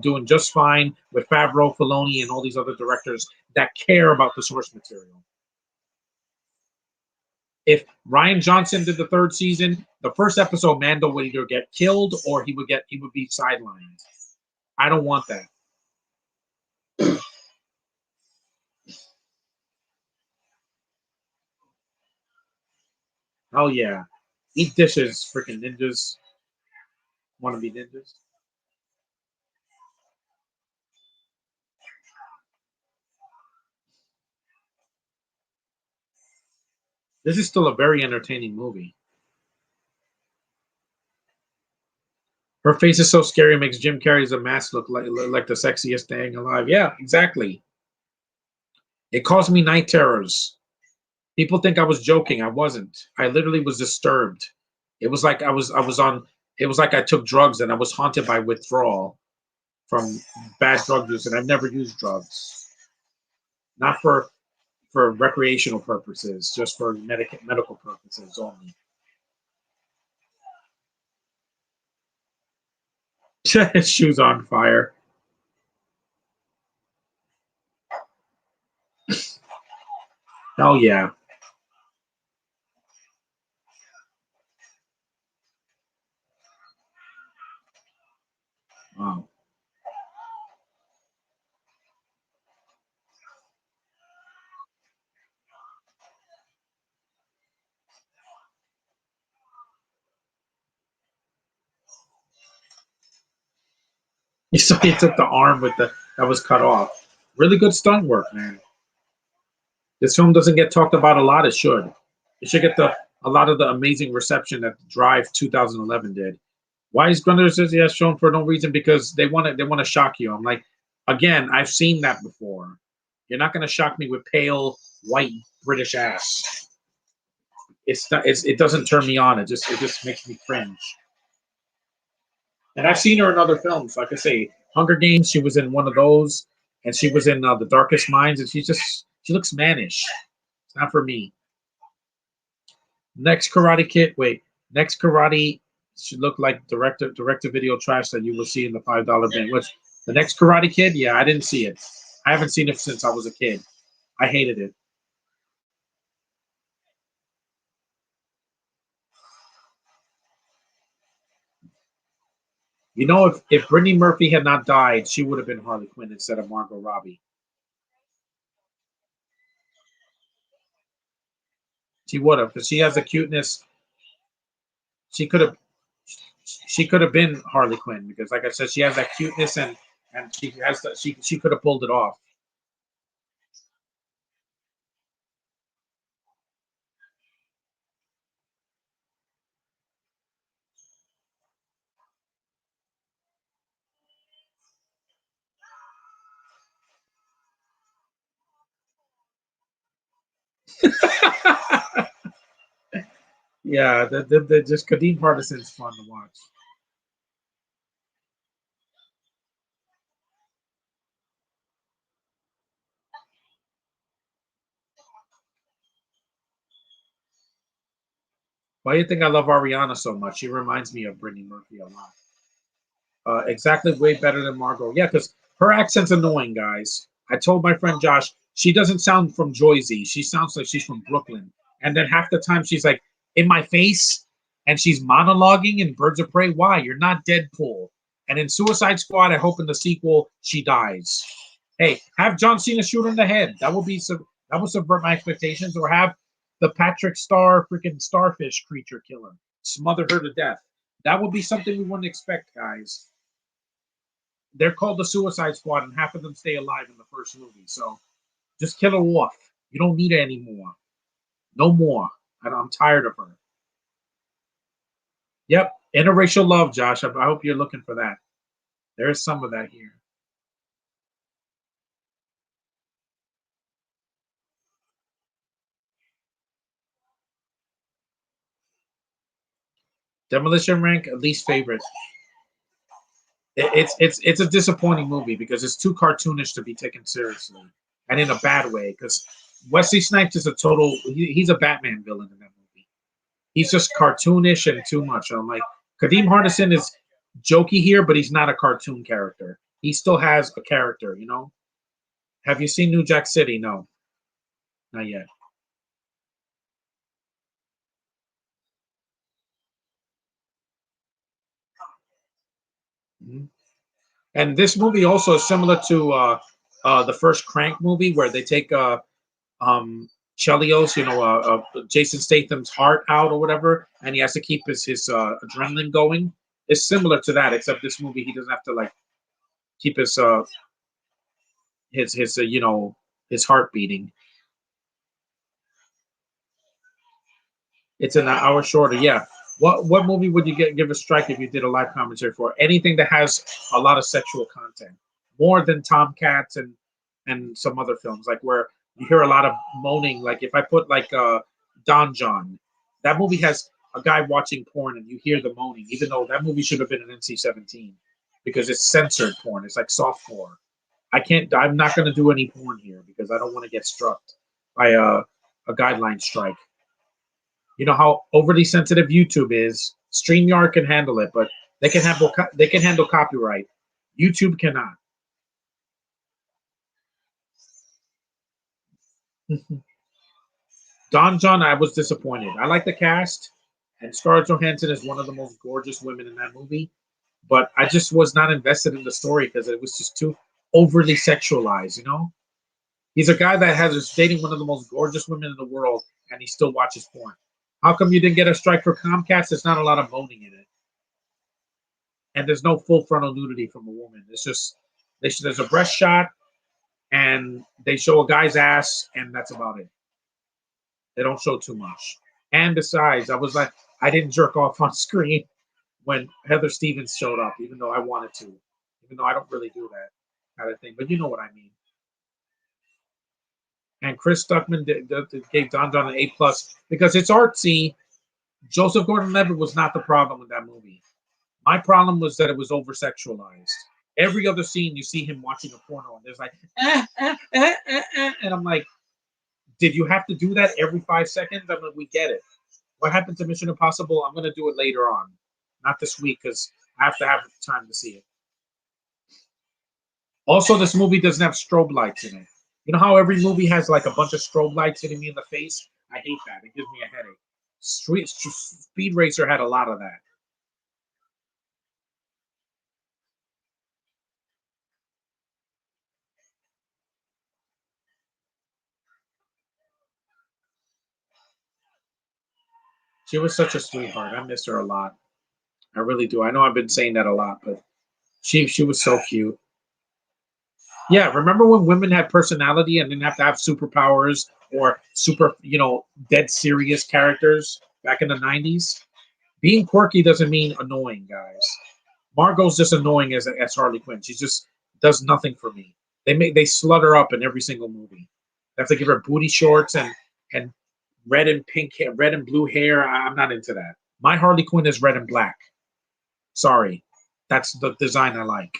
doing just fine with Favreau, Filoni, and all these other directors that care about the source material. If Ryan Johnson did the third season, the first episode, Mando would either get killed or he would be sidelined. I don't want that. Oh yeah, eat dishes, freaking ninjas. Want to be ninjas? This is still a very entertaining movie. Her face is so scary, it makes Jim Carrey's a mask look like the sexiest thing alive. Yeah, exactly. It caused me night terrors. People think I was joking. I wasn't. I literally was disturbed. It was like I was on. It was like I took drugs and I was haunted by withdrawal from bad drug use, and I've never used drugs. Not for recreational purposes, just for medical purposes only. His shoes on fire. Hell yeah. Wow. He took the arm that was cut off. Really good stunt work, man. This film doesn't get talked about a lot. It should. It should get a lot of the amazing reception that Drive 2011 did. Why is Grundler says he has shown for no reason? Because they want to shock you. I'm like, again, I've seen that before. You're not going to shock me with pale white British ass. It doesn't turn me on. It just makes me cringe. And I've seen her in other films. Like I say, Hunger Games. She was in one of those, and she was in The Darkest Minds. And she looks mannish. It's not for me. Next Karate Kid. Wait, next Karate should look like direct to video trash that you will see in the $5 bin. Which the next Karate Kid? Yeah, I didn't see it. I haven't seen it since I was a kid. I hated it. If Brittany Murphy had not died, she would have been Harley Quinn instead of Margot Robbie. She would have, because she has the cuteness. She could have she could have been Harley Quinn because, like I said, she has that cuteness and she could have pulled it off. Yeah, the just Kadeem Hardison's fun to watch. Why do you think I love Ariana so much? She reminds me of Brittany Murphy a lot. Exactly, way better than Margot. Yeah, because her accent's annoying, guys. I told my friend Josh she doesn't sound from Jersey. She sounds like she's from Brooklyn. And then half the time she's like in my face. and she's monologuing in Birds of Prey. Why? You're not Deadpool. And in Suicide Squad, I hope in the sequel she dies. Hey, have John Cena shoot her in the head. That would be that would subvert my expectations. Or have the Patrick Star freaking starfish creature killer smother her to death. That would be something we wouldn't expect, guys. They're called the Suicide Squad, and half of them stay alive in the first movie. So just kill her off. You don't need her anymore. No more. I'm tired of her. Yep, interracial love, Josh. I hope you're looking for that. There is some of that here. Demolition Rank, least favorite. It's a disappointing movie because it's too cartoonish to be taken seriously, and in a bad way. Because Wesley Snipes is a total. He's a Batman villain in that movie. He's just cartoonish and too much. I'm like, Kadeem Hardison is jokey here, but he's not a cartoon character. He still has a character, you know. Have you seen New Jack City? No, not yet. Mhm. And this movie also is similar to the first Crank movie, where they take um, Chelios, Jason Statham's heart out or whatever, and he has to keep his adrenaline going. It's similar to that, except this movie he doesn't have to like keep his heart beating. It's an hour shorter. Yeah. What movie would you give a strike if you did a live commentary for? Anything that has a lot of sexual content, more than Tomcats and some other films, like where you hear a lot of moaning. Like if I put like Don John, that movie has a guy watching porn and you hear the moaning, even though that movie should have been an NC-17 because it's censored porn. It's like soft porn. I can't. I'm not going to do any porn here because I don't want to get struck by a guideline strike. You know how overly sensitive YouTube is. StreamYard can handle it, but they can handle copyright. YouTube cannot. Don John, I was disappointed. I like the cast, and Scarlett Johansson is one of the most gorgeous women in that movie. But I just was not invested in the story because it was just too overly sexualized. You know, he's a guy that is dating one of the most gorgeous women in the world, and he still watches porn. How come you didn't get a strike for Comcast? There's not a lot of moaning in it, and there's no full frontal nudity from a woman. It's just there's a breast shot, and they show a guy's ass, and that's about it. They don't show too much. And besides, I didn't jerk off on screen when Heather Stevens showed up, even though I wanted to, even though I don't really do that kind of thing. But you know what I mean. And Chris Stuckman gave Don John an A+ because it's artsy. Joseph Gordon-Levitt was not the problem with that movie. My problem was that it was over sexualized. Every other scene, you see him watching a porno, and there's like, and I'm like, did you have to do that every 5 seconds? I'm like, we get it. What happened to Mission Impossible? I'm going to do it later on, not this week, because I have to have time to see it. Also, this movie doesn't have strobe lights in it. You know how every movie has like a bunch of strobe lights hitting me in the face? I hate that. It gives me a headache. Speed Racer had a lot of that. She was such a sweetheart. I miss her a lot. I really do. I know I've been saying that a lot, but she was so cute. Yeah, remember when women had personality and didn't have to have superpowers or dead serious characters back in the 90s? Being quirky doesn't mean annoying, guys. Margot's just annoying as Harley Quinn. She just does nothing for me. They slut her up in every single movie. They have to give her booty shorts and red and pink hair, red and blue hair. I'm not into that. My Harley Quinn is red and black. Sorry, that's the design I like.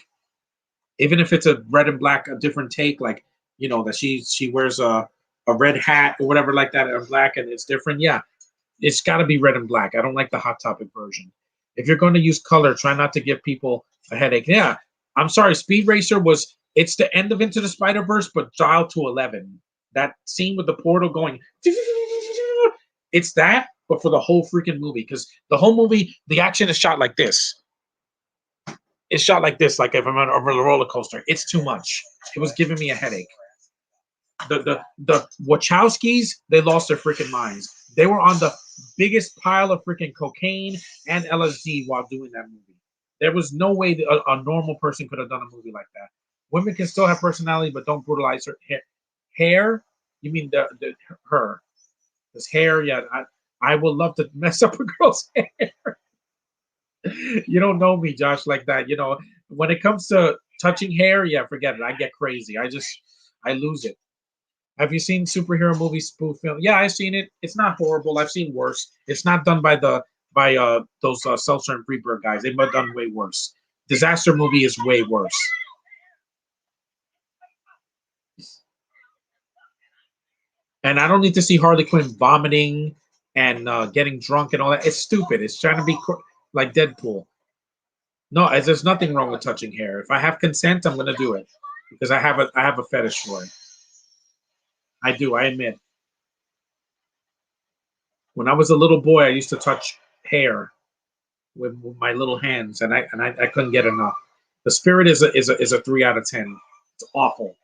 Even if it's a red and black, a different take, like that she wears a red hat or whatever like that, and black, and it's different. Yeah, it's got to be red and black. I don't like the Hot Topic version. If you're going to use color, try not to give people a headache. Yeah, I'm sorry. Speed Racer it's the end of Into the Spider-Verse, but dialed to 11. That scene with the portal going, it's that, but for the whole freaking movie. Because the whole movie, the action is shot like this. It's shot like this, like if I'm on a roller coaster. It's too much. It was giving me a headache. The Wachowskis, they lost their freaking minds. They were on the biggest pile of freaking cocaine and LSD while doing that movie. There was no way that a normal person could have done a movie like that. Women can still have personality, but don't brutalize her hair. You mean her? This hair, yeah. I would love to mess up a girl's hair. You don't know me, Josh, like that. When it comes to touching hair, yeah, forget it. I get crazy. I lose it. Have you seen superhero movie spoof film? Yeah, I've seen it. It's not horrible. I've seen worse. It's not done by those Seltzer and Freeberg guys. They've done way worse. Disaster movie is way worse. And I don't need to see Harley Quinn vomiting and getting drunk and all that. It's stupid. It's trying to be like Deadpool. No, there's nothing wrong with touching hair. If I have consent, I'm gonna do it because I have a fetish for it. I do. I admit. When I was a little boy, I used to touch hair with my little hands, and I couldn't get enough. The Spirit is a 3 out of 10. It's awful.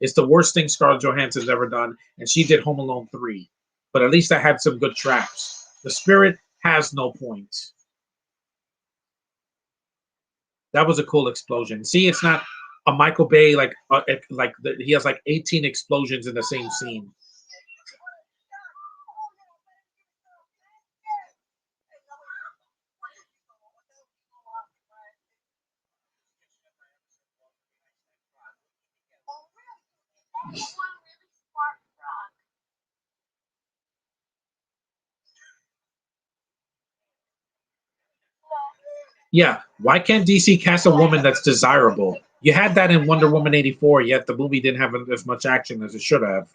It's the worst thing Scarlett Johansson's ever done, and she did Home Alone 3. But at least I had some good traps. The Spirit has no point. That was a cool explosion. See, it's not a Michael Bay he has like 18 explosions in the same scene. Yeah, why can't DC cast a woman that's desirable? You had that in Wonder Woman 84, yet the movie didn't have as much action as it should have.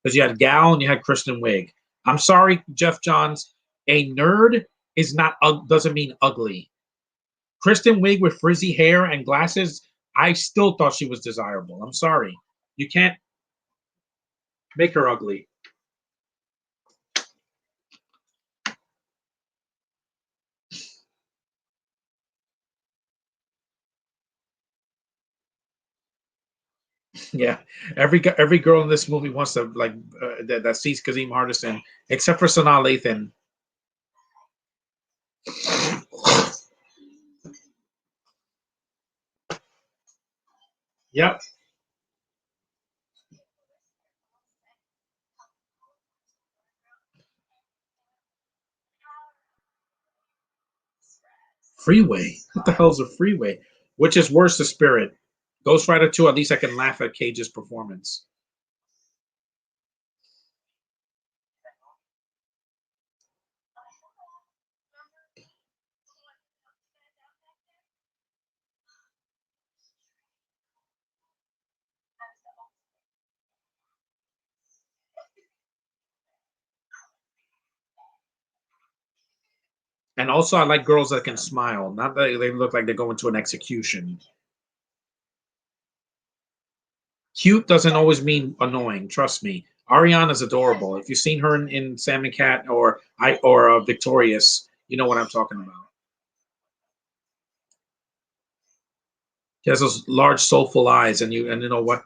Because you had Gal and you had Kristen Wiig. I'm sorry, Jeff Johns. A nerd doesn't mean ugly. Kristen Wiig with frizzy hair and glasses, I still thought she was desirable. I'm sorry. You can't make her ugly. Yeah, every girl in this movie wants to that sees Kazim Hardison, except for Sanaa Lathan. Yep. Freeway. What the hell's a freeway? Which is worse, the Spirit? Ghost Rider 2, at least I can laugh at Cage's performance. And also, I like girls that can smile, not that they look like they're going to an execution. Cute doesn't always mean annoying. Trust me. Ariana's adorable. If you've seen her in Sam and Cat or Victorious, you know what I'm talking about. She has those large, soulful eyes, and you know what?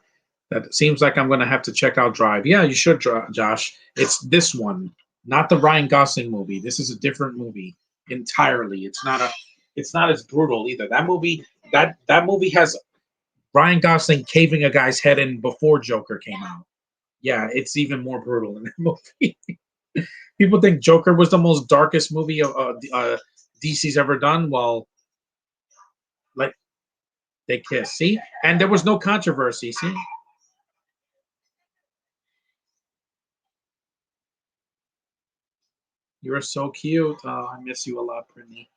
That seems like I'm going to have to check out Drive. Yeah, you should, Josh. It's this one, not the Ryan Gosling movie. This is a different movie entirely. It's not as brutal either. That movie has Ryan Gosling caving a guy's head in before Joker came out. Yeah, it's even more brutal in that movie. People think Joker was the most darkest movie DC's ever done. Well, like they kiss, see, and there was no controversy. See, you are so cute. Oh, I miss you a lot, Brittany.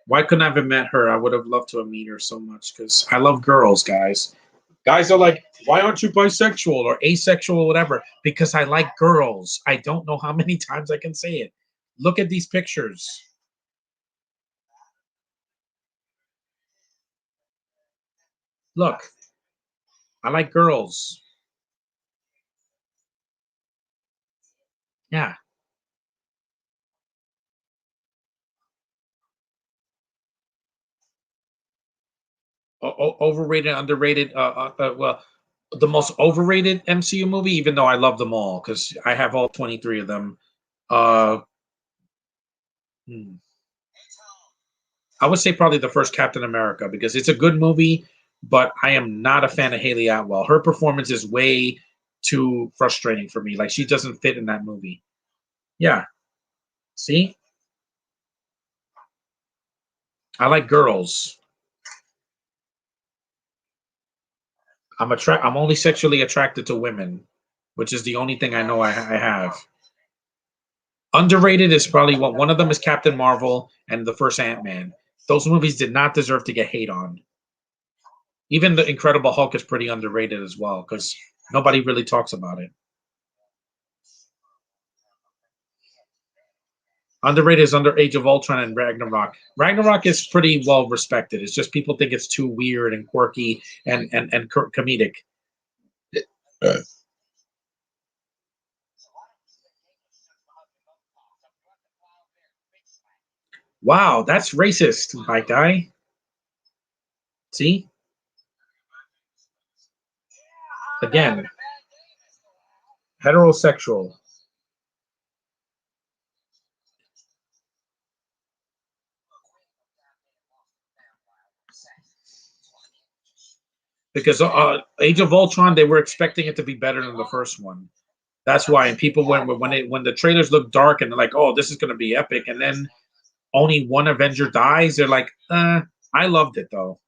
Why couldn't I have met her? I would have loved to have met her so much because I love girls, guys. Guys are like, why aren't you bisexual or asexual or whatever? Because I like girls. I don't know how many times I can say it. Look at these pictures. Look, I like girls. Yeah. overrated, underrated. Well, the most overrated MCU movie, even though I love them all because I have all 23 of them. Uh, hmm, I would say probably the first Captain America because it's a good movie, but I am not a fan of Haley Atwell. Her performance is way too frustrating for me. Like she doesn't fit in that movie. Yeah. See, I like girls. I'm only sexually attracted to women, which is the only thing I know I have. Underrated is probably one of them is Captain Marvel and the first Ant-Man. Those movies did not deserve to get hate on. Even the Incredible Hulk is pretty underrated as well because nobody really talks about it. Underrated is under Age of Ultron and Ragnarok. Ragnarok is pretty well respected. It's just people think it's too weird and quirky and comedic. Wow, that's racist, my guy. See, again, heterosexual. Because Age of Ultron, they were expecting it to be better than the first one. That's why, and people when the trailers look dark and they're like, "Oh, this is going to be epic," and then only one Avenger dies, they're like, I loved it though."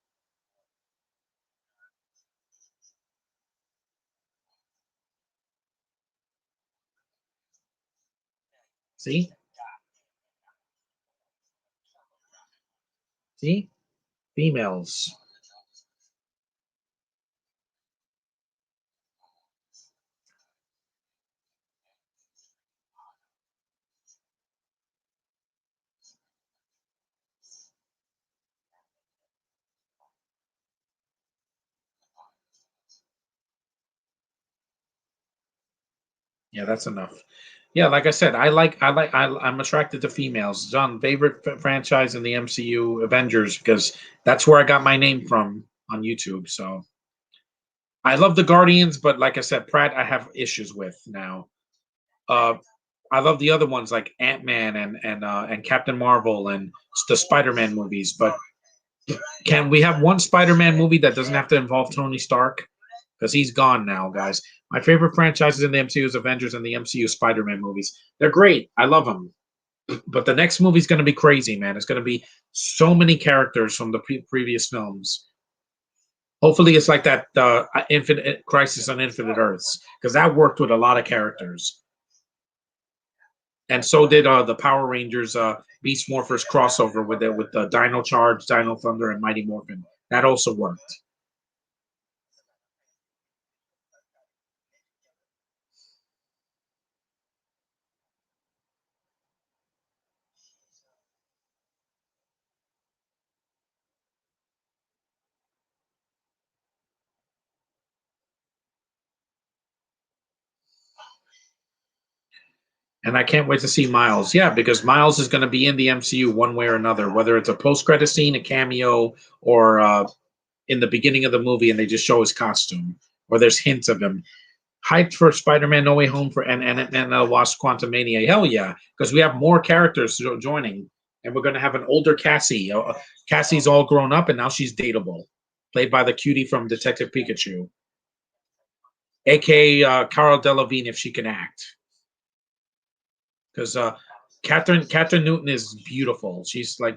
See, see, females. Yeah, that's enough. Yeah, like I said, I'm attracted to females. John, favorite franchise in the MCU, Avengers, because that's where I got my name from on YouTube. So I love the Guardians, but like I said, Pratt, I have issues with now. Uh, I love the other ones like Ant Man and Captain Marvel and the Spider Man movies. But can we have one Spider Man movie that doesn't have to involve Tony Stark? Because he's gone now, guys. My favorite franchises in the MCU is Avengers and the MCU Spider Man movies. They're great. I love them. But the next movie's going to be crazy, man. It's going to be so many characters from the previous films. Hopefully, it's like that Infinite Crisis on Infinite Earths because that worked with a lot of characters, and so did the Power Rangers Beast Morphers crossover with the Dino Charge, Dino Thunder, and Mighty Morphin. That also worked. And I can't wait to see Miles. Yeah, because Miles is going to be in the MCU one way or another, whether it's a post-credit scene, a cameo, or in the beginning of the movie, and they just show his costume, or there's hints of him. Hyped for Spider-Man: No Way Home for and Wasp: Quantumania. Hell yeah, because we have more characters joining, and we're going to have an older Cassie. Cassie's all grown up, and now she's dateable, played by the cutie from Detective Pikachu, aka Cara Delevingne if she can act. Because Catherine Newton is beautiful. She's like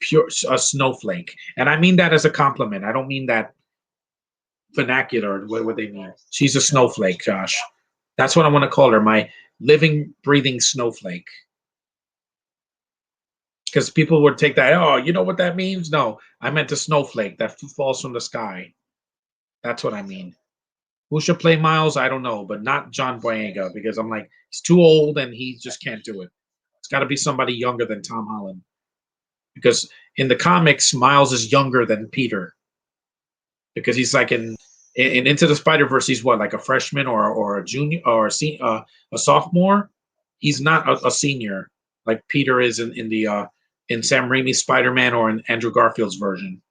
pure a snowflake, and I mean that as a compliment. I don't mean that vernacular. What they mean? She's a snowflake, Josh. That's what I want to call her. My living, breathing snowflake. Because people would take that. Oh, you know what that means? No, I meant a snowflake that falls from the sky. That's what I mean. Who should play Miles? I don't know, but not John Boyega because I'm like he's too old and he just can't do it. It's got to be somebody younger than Tom Holland because in the comics, Miles is younger than Peter because he's like in Into the Spider Verse, he's what like a freshman or a junior or a sophomore. He's not a senior like Peter is in the in Sam Raimi's Spider Man or in Andrew Garfield's version.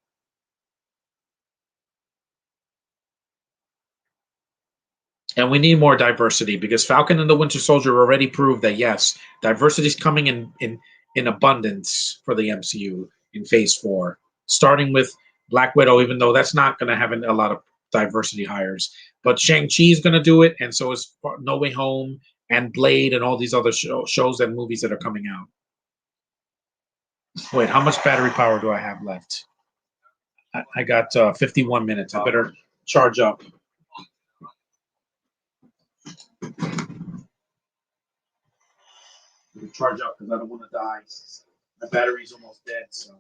And we need more diversity because Falcon and the Winter Soldier already proved that yes, diversity is coming in abundance for the MCU in Phase 4, starting with Black Widow. Even though that's not going to have a lot of diversity hires, but Shang-Chi is going to do it, and so is No Way Home and Blade and all these other shows and movies that are coming out. Wait, how much battery power do I have left? I got 51 minutes. I better charge up. Charge up because I don't want to die. My battery's almost dead, so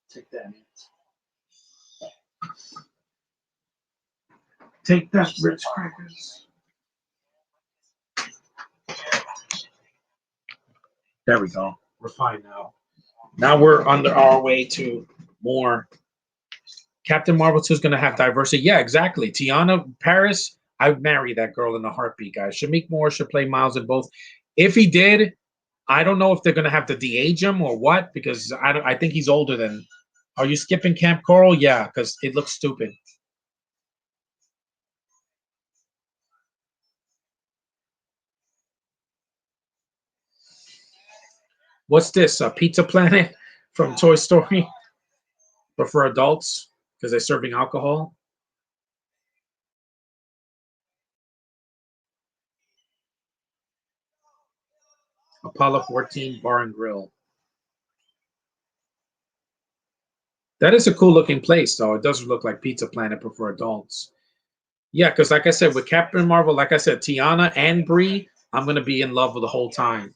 take that. Take that, Ritz crackers. There we go. We're fine now. Now we're on our way to more. Captain Marvel 2 is going to have diversity. Yeah, exactly. Tiana Paris, I'd marry that girl in a heartbeat, guys. Shamik Moore should play Miles in both. If he did, I don't know if they're going to have to de-age him or what, because I think he's older than. Are you skipping Camp Coral? Yeah, because it looks stupid. What's this? A Pizza Planet from Toy Story, but for adults because they're serving alcohol. Apollo 14 Bar and Grill. That is a cool looking place, though. It does look like Pizza Planet, but for adults. Yeah, because like I said, with Captain Marvel, like I said, Tiana and Brie, I'm gonna be in love with the whole time.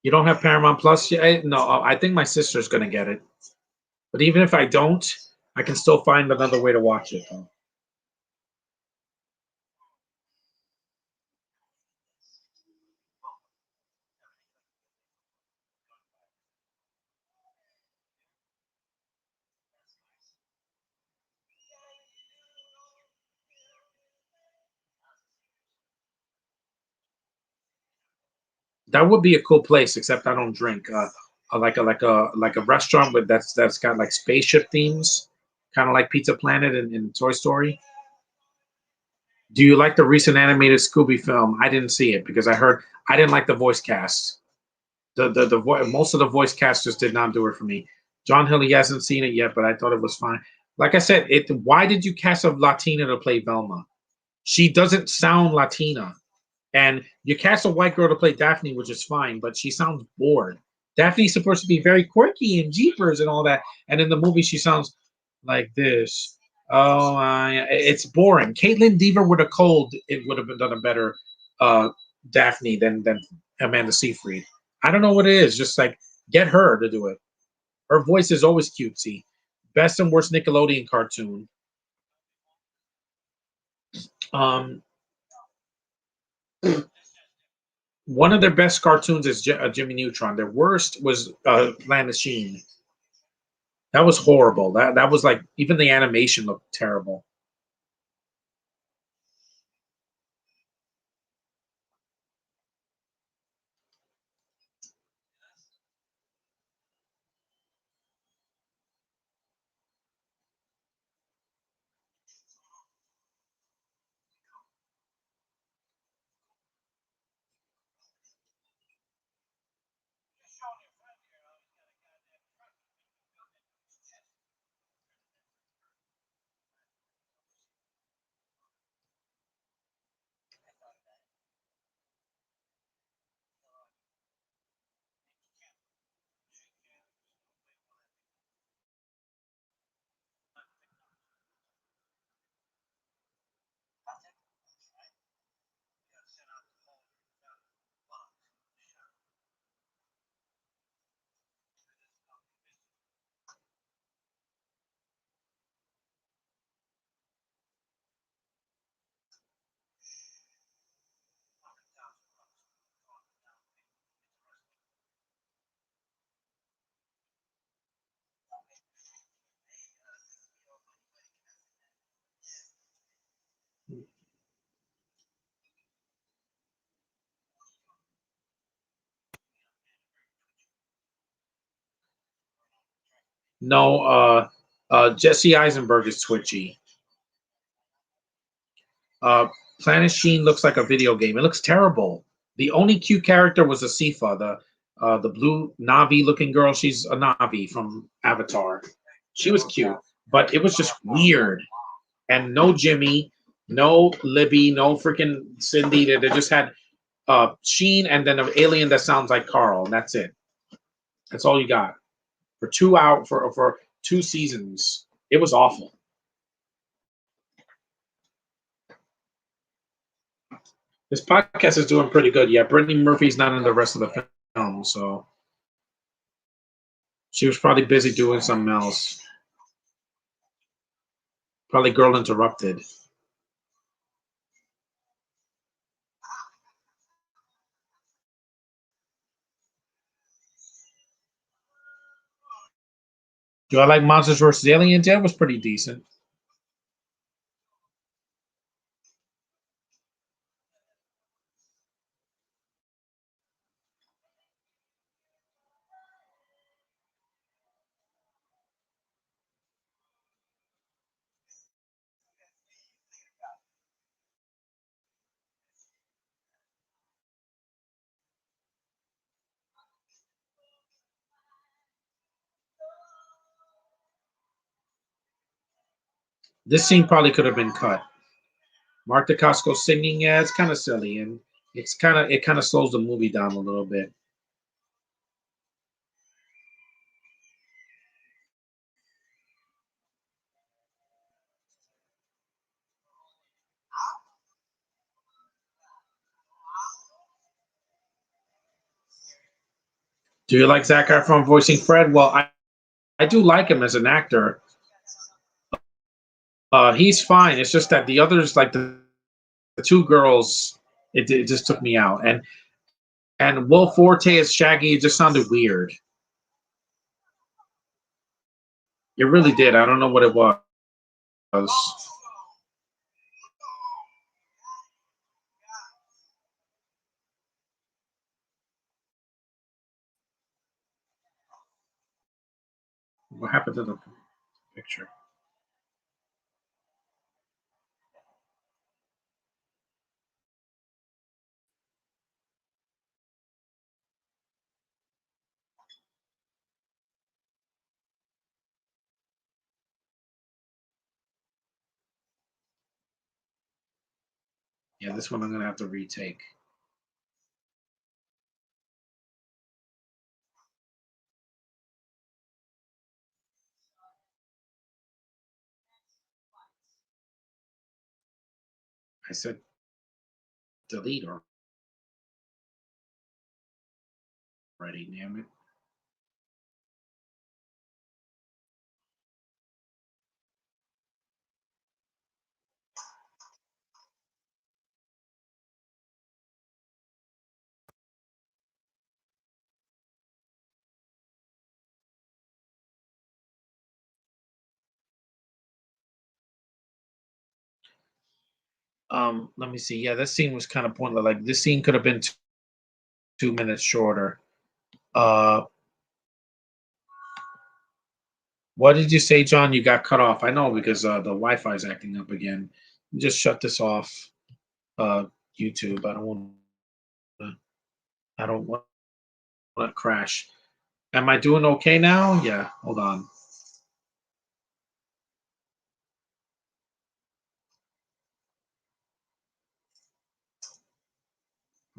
You don't have Paramount Plus yet? No, I think my sister's gonna get it. But even if I don't, I can still find another way to watch it. Though. That would be a cool place, except I don't drink. Like a restaurant with that's got like spaceship themes, kind of like Pizza Planet in Toy Story. Do you like the recent animated Scooby film? I didn't see it because I heard I didn't like the voice cast. Most of the voice casters did not do it for me. John Hill, he hasn't seen it yet, but I thought it was fine. Like I said, why did you cast a Latina to play Velma? She doesn't sound Latina. And you cast a white girl to play Daphne, which is fine, but she sounds bored. Daphne's supposed to be very quirky and jeepers and all that, and in the movie she sounds like this. Oh, it's boring. Caitlin Deaver with a cold, it would have been done a better uh, Daphne than Amanda Seyfried. I don't know what it is. Just like get her to do it. Her voice is always cutesy. Best and worst Nickelodeon cartoon. Um, One of their best cartoons is Jimmy Neutron. Their worst was Planet Sheen. That was horrible. That was like even the animation looked terrible. No, Jesse Eisenberg is twitchy. Uh, Planet Sheen looks like a video game. It looks terrible. The only cute character was Asifa, the blue Navi looking girl. She's a Navi from Avatar. She was cute, but it was just weird. And no Jimmy, no Libby, no freaking Cindy. They just had Sheen and then an alien that sounds like Carl, and that's it. That's all you got for 2 hours for 2 seasons. It was awful. This podcast is doing pretty good. Yeah, Brittany Murphy's not in the rest of the film, so she was probably busy doing something else. Probably Girl Interrupted. Do I like Monsters vs. Aliens? Yeah, it was pretty decent. This scene probably could have been cut. Mark DeCasco singing, yeah, it's kind of silly, and it kind of slows the movie down a little bit. Do you like Zac Efron voicing Fred? Well, I do like him as an actor. He's fine. It's just that the others, like the two girls, it just took me out. And Will Forte as Shaggy, it just sounded weird. It really did. I don't know what it was. What happened to the picture? Yeah, this one I'm gonna have to retake. I said delete already. Damn it. Let me see. Yeah, this scene was kind of pointless. Like this scene could have been 2 minutes shorter. Uh, what did you say, John? You got cut off. I know because the Wi-Fi is acting up again. Just shut this off. Uh, YouTube. I don't want. I don't want to crash. Am I doing okay now? Yeah. Hold on.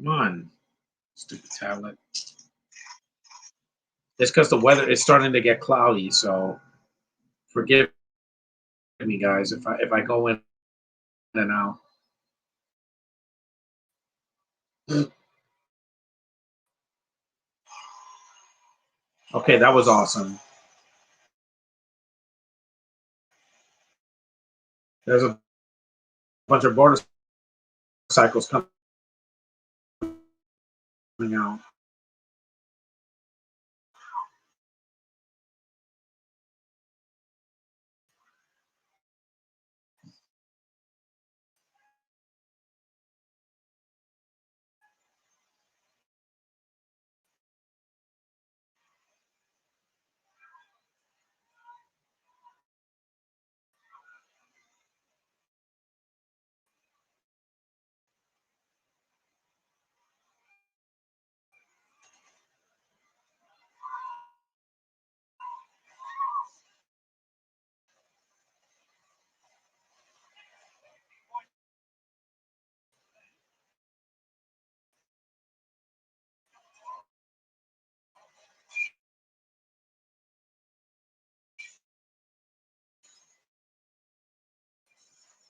Come on, stupid tablet. It's because the weather is starting to get cloudy. So forgive me, guys, if I go in and out. Okay, that was awesome. There's a bunch of motorcycles coming out.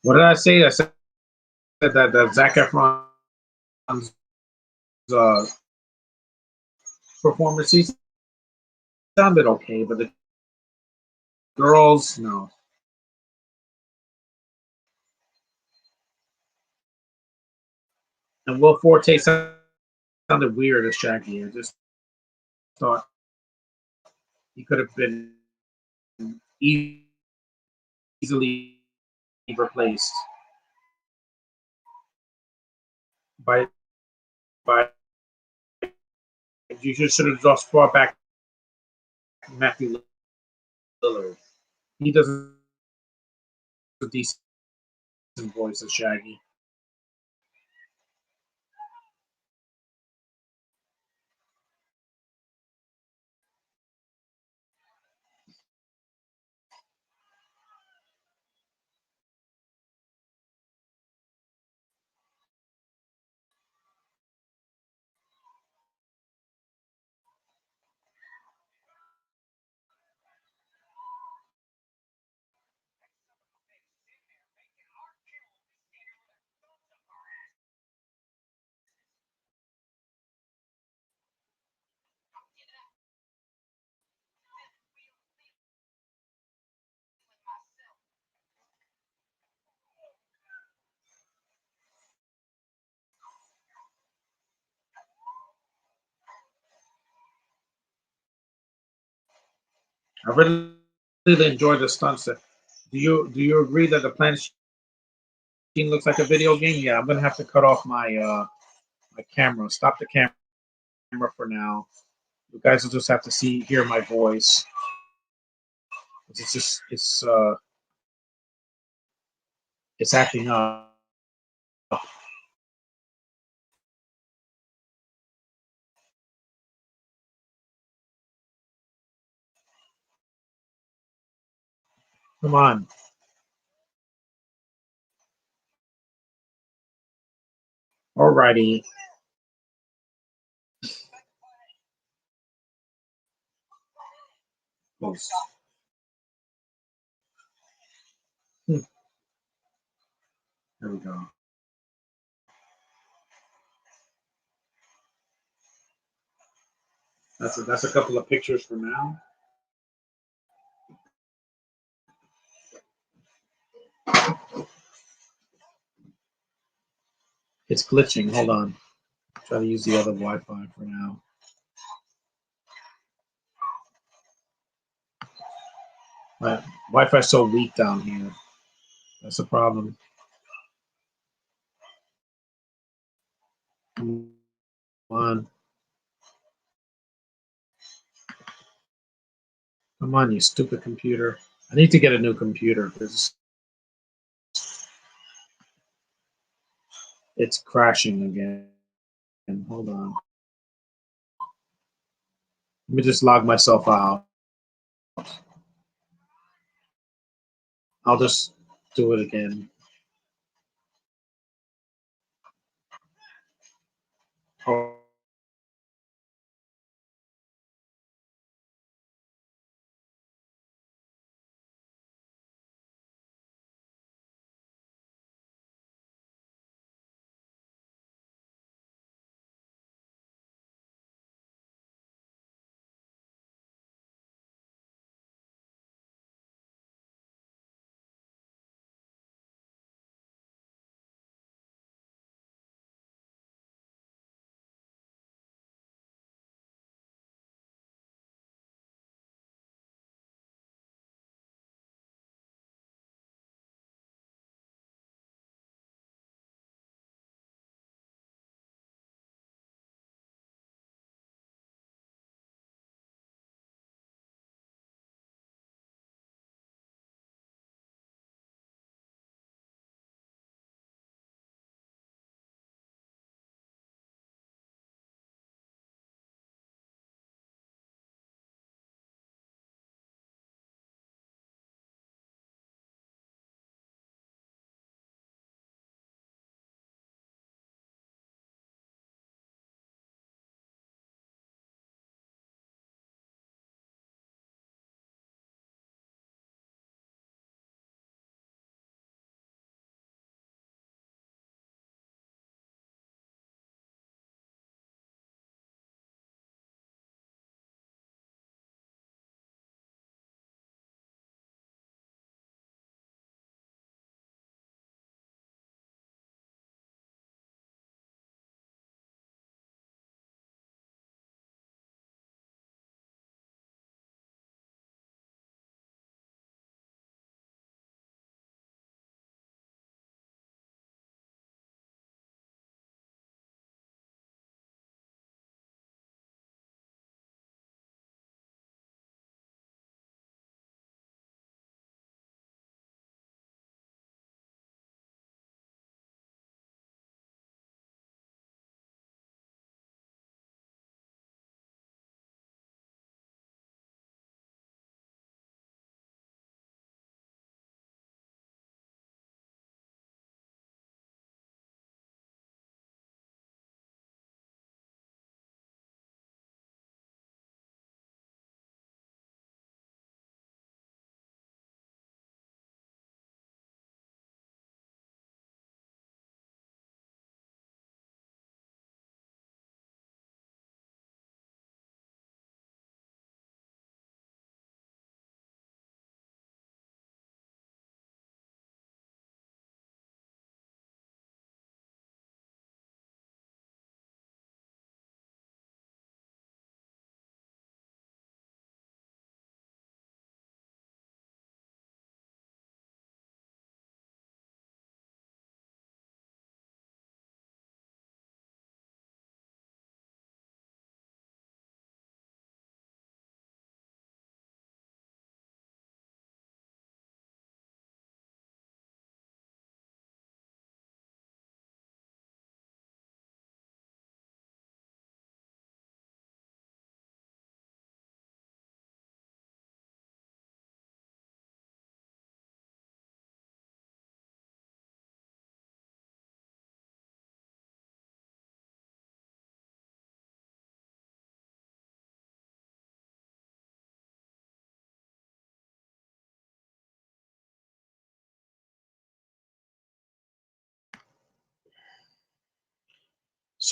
What did I say? I said that Zac Efron's uh, performance he sounded okay, but the girls, no. And Will Forte sounded weird as Shaggy. I just thought he could have been easily replaced by by. You should have just brought back Matthew Lillard. He does a decent voice as Shaggy. I really enjoyed the stunts. Do you agree that the Planet Sheen looks like a video game? Yeah, I'm gonna have to cut off my camera. Stop the camera for now. You guys will just have to hear my voice. It's acting up. Come on. Alrighty. Close. There we go. That's a couple of pictures for now. It's glitching. Hold on. Try to use the other Wi-Fi for now. My Wi-Fi's so weak down here. That's a problem. Come on. Come on, you stupid computer. I need to get a new computer because it's crashing again. Hold on. Let me just log myself out. I'll just do it again. Oh.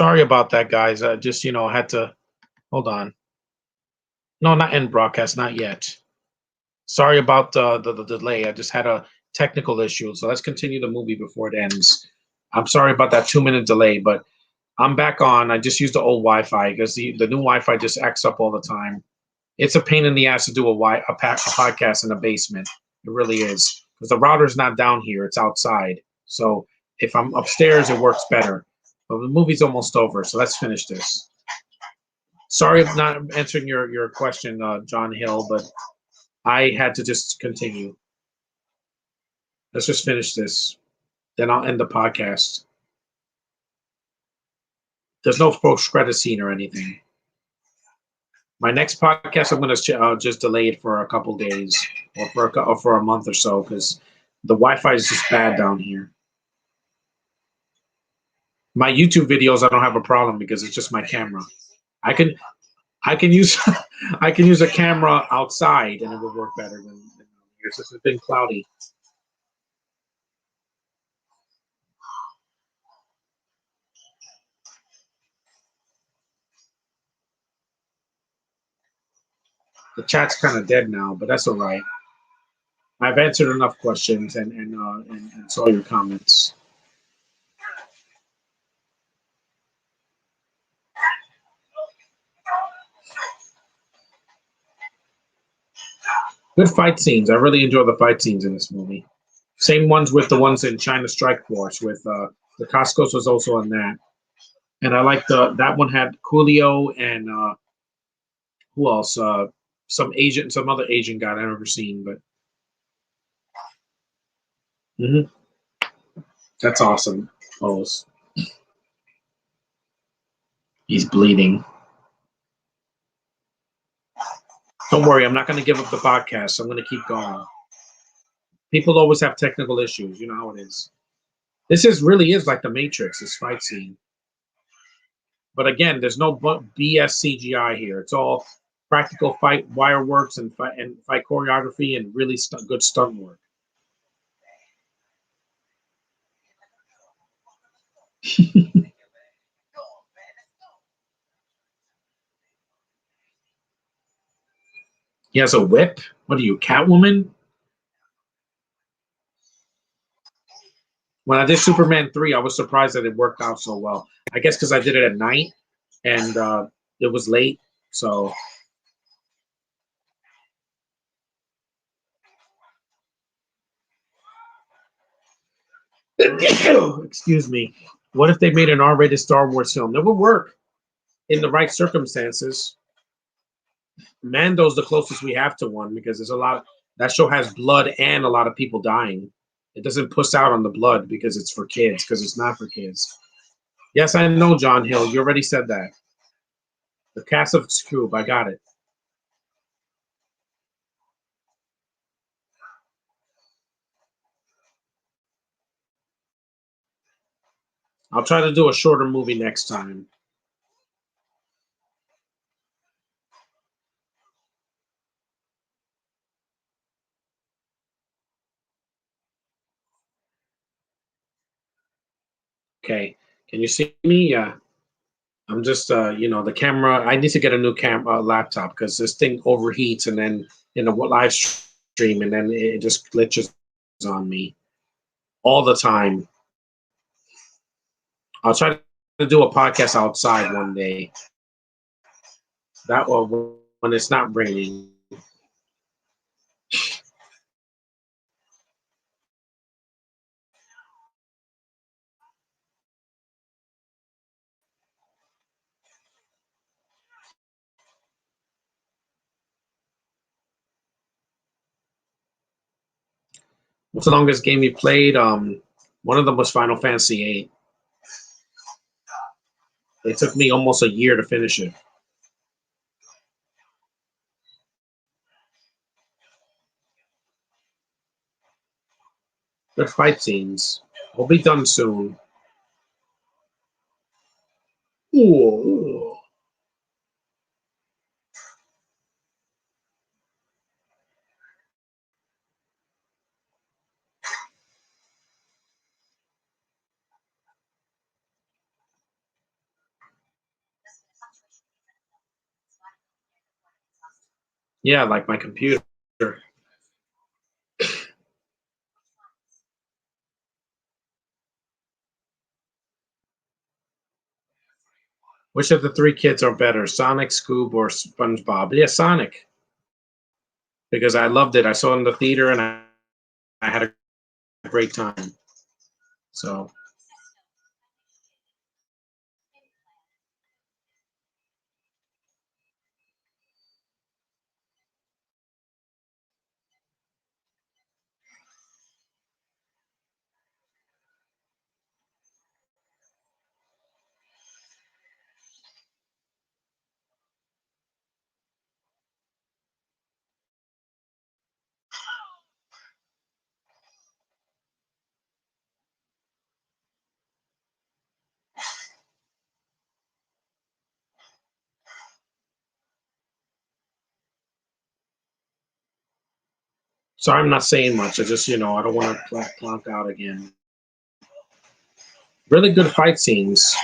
Sorry about that, guys. I just, had to hold on. No, not end broadcast, not yet. Sorry about the delay. I just had a technical issue. So let's continue the movie before it ends. I'm sorry about that 2 minute delay, but I'm back on. I just used the old Wi-Fi because the new Wi-Fi just acts up all the time. It's a pain in the ass to do a podcast in a basement. It really is because the router's not down here; it's outside. So if I'm upstairs, it works better. But the movie's almost over, so let's finish this. Sorry, I'm not answering your question, John Hill, but I had to just continue. Let's just finish this. Then I'll end the podcast. There's no post credit scene or anything. My next podcast, I'm going to just delay it for a couple days or for a month or so because the Wi-Fi is just bad down here. My YouTube videos, I don't have a problem because it's just my camera. I can use I can use a camera outside and it will work better than here. It's just been cloudy. The chat's kind of dead now, but that's all right. I've answered enough questions and saw your comments. Good fight scenes. I really enjoy the fight scenes in this movie. Same ones with the ones in China Strike Force. With the Costco's was also on that, and I like that one had Coolio and who else? Some other Asian guy I've never seen, but mhm, that's awesome. Oh, he's bleeding. Don't worry, I'm not going to give up the podcast. I'm going to keep going. People always have technical issues. You know how it is. This is really is like the Matrix. This fight scene. But again, there's no BS CGI here. It's all practical fight wire works and fight choreography and really good stunt work. He has a whip. What are you, Catwoman? When I did Superman 3, I was surprised that it worked out so well. I guess because I did it at night and it was late. So, excuse me. What if they made an R-rated Star Wars film? That would work in the right circumstances. Mando's the closest we have to one because there's a lot. That show has blood and a lot of people dying. It doesn't push out on the blood because it's for kids, because it's not for kids. Yes, I know, John Hill. You already said that. The cast of Scoob, I got it. I'll try to do a shorter movie next time. Okay. Can you see me? Yeah. I'm just, the camera. I need to get a new laptop because this thing overheats and then in a live stream and then it just glitches on me all the time. I'll try to do a podcast outside one day. That will when it's not raining. What's the longest game you played? One of them was Final Fantasy VIII. It took me almost a year to finish it. Good fight scenes. We'll be done soon. Ooh. Yeah, like my computer. Which of the three kids are better, Sonic, Scoob, or SpongeBob? Yeah, Sonic, because I loved it. I saw it in the theater and I had a great time. So, sorry, I'm not saying much. I just, I don't want to clunk out again. Really good fight scenes.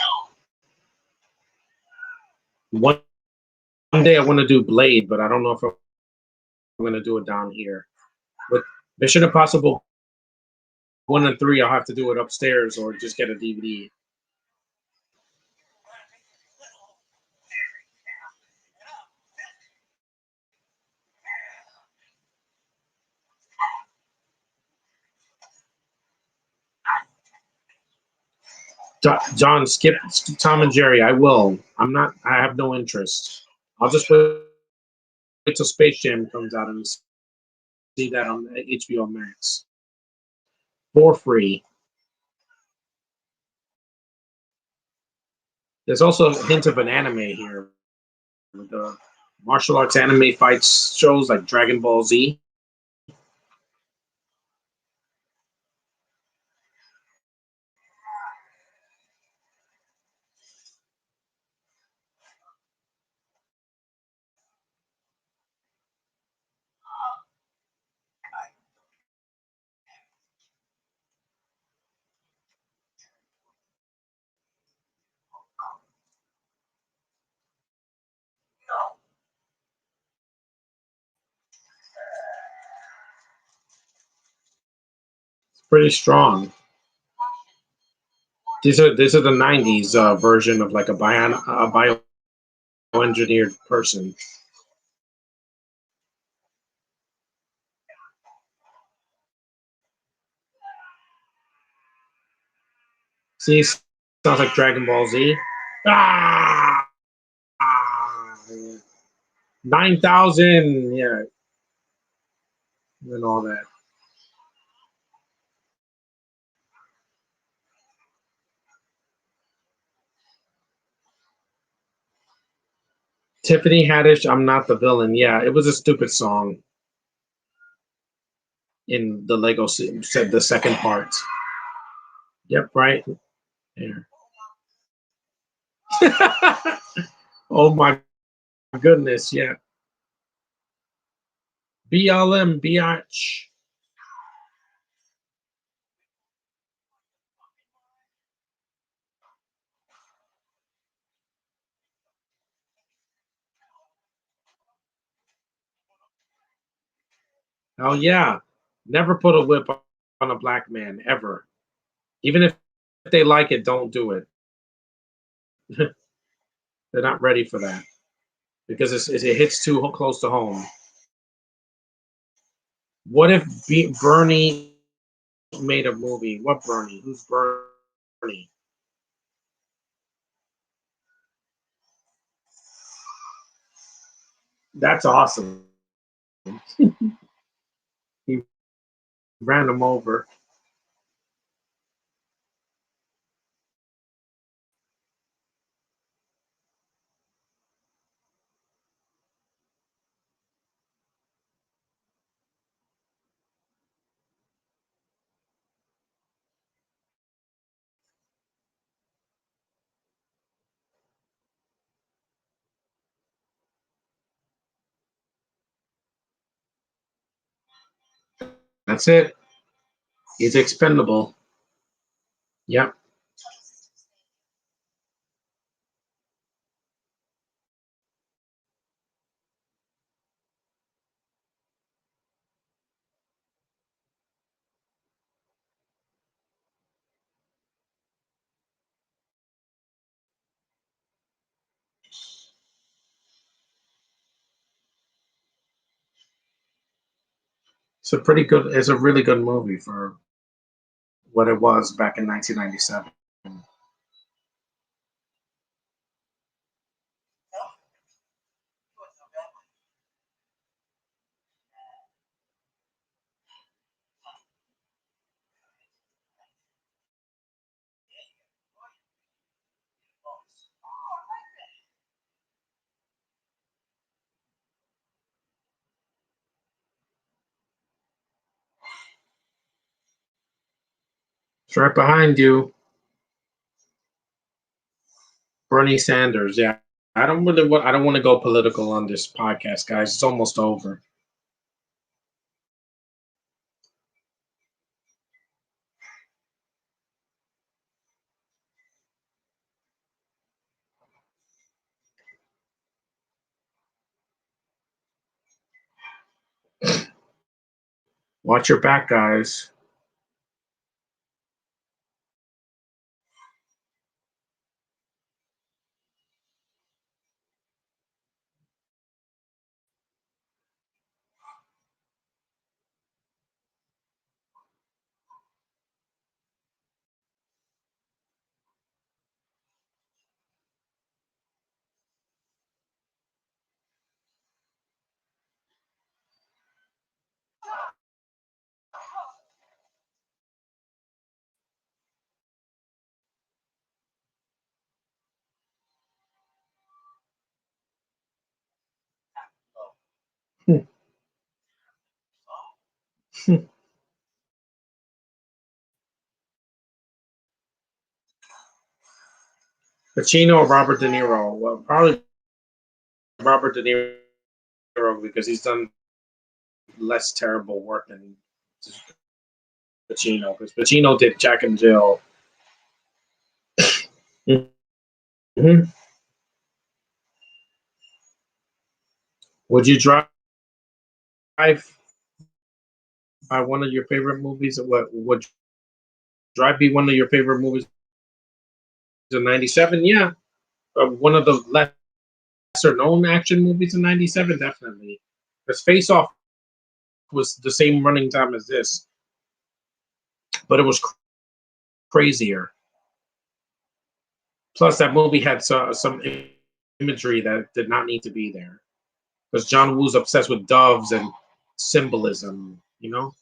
One day I want to do Blade, but I don't know if I'm going to do it down here. But Mission Impossible 1 and 3, I'll have to do it upstairs or just get a DVD. John, skip Tom and Jerry. I will. I'm not. I have no interest. I'll just wait till Space Jam comes out and see that on HBO Max for free. There's also a hint of an anime here with the martial arts anime fights shows like Dragon Ball Z. It's pretty strong. These are the '90s version of like a bioengineered person. See, sounds like Dragon Ball Z. Ah, 9,000. Yeah, and all that. Tiffany Haddish, I'm not the villain. Yeah, it was a stupid song in the Lego said the second part. Yep, right there. Oh my goodness, yeah. BLM, biatch. Oh yeah. Never put a whip on a black man ever. Even if they like it, don't do it. They're not ready for that because it hits too close to home. What if Bernie made a movie? What Bernie? Who's Bernie? That's awesome. He ran him over. That's it. He's expendable. Yep. It's a pretty good. It's a really good movie for what it was back in 1997. It's right behind you, Bernie Sanders. Yeah, I don't really. I don't want to go political on this podcast, guys. It's almost over. Watch your back, guys. Pacino or Robert De Niro? Well, probably Robert De Niro because he's done less terrible work than Pacino. Because Pacino did Jack and Jill. Mm-hmm. Would you drive by one of your favorite movies? What would Drive be one of your favorite movies in '97? Yeah, one of the lesser known action movies in '97, definitely. Because Face Off was the same running time as this, but it was crazier. Plus, that movie had some imagery that did not need to be there. Because John Woo's obsessed with doves and symbolism, you know?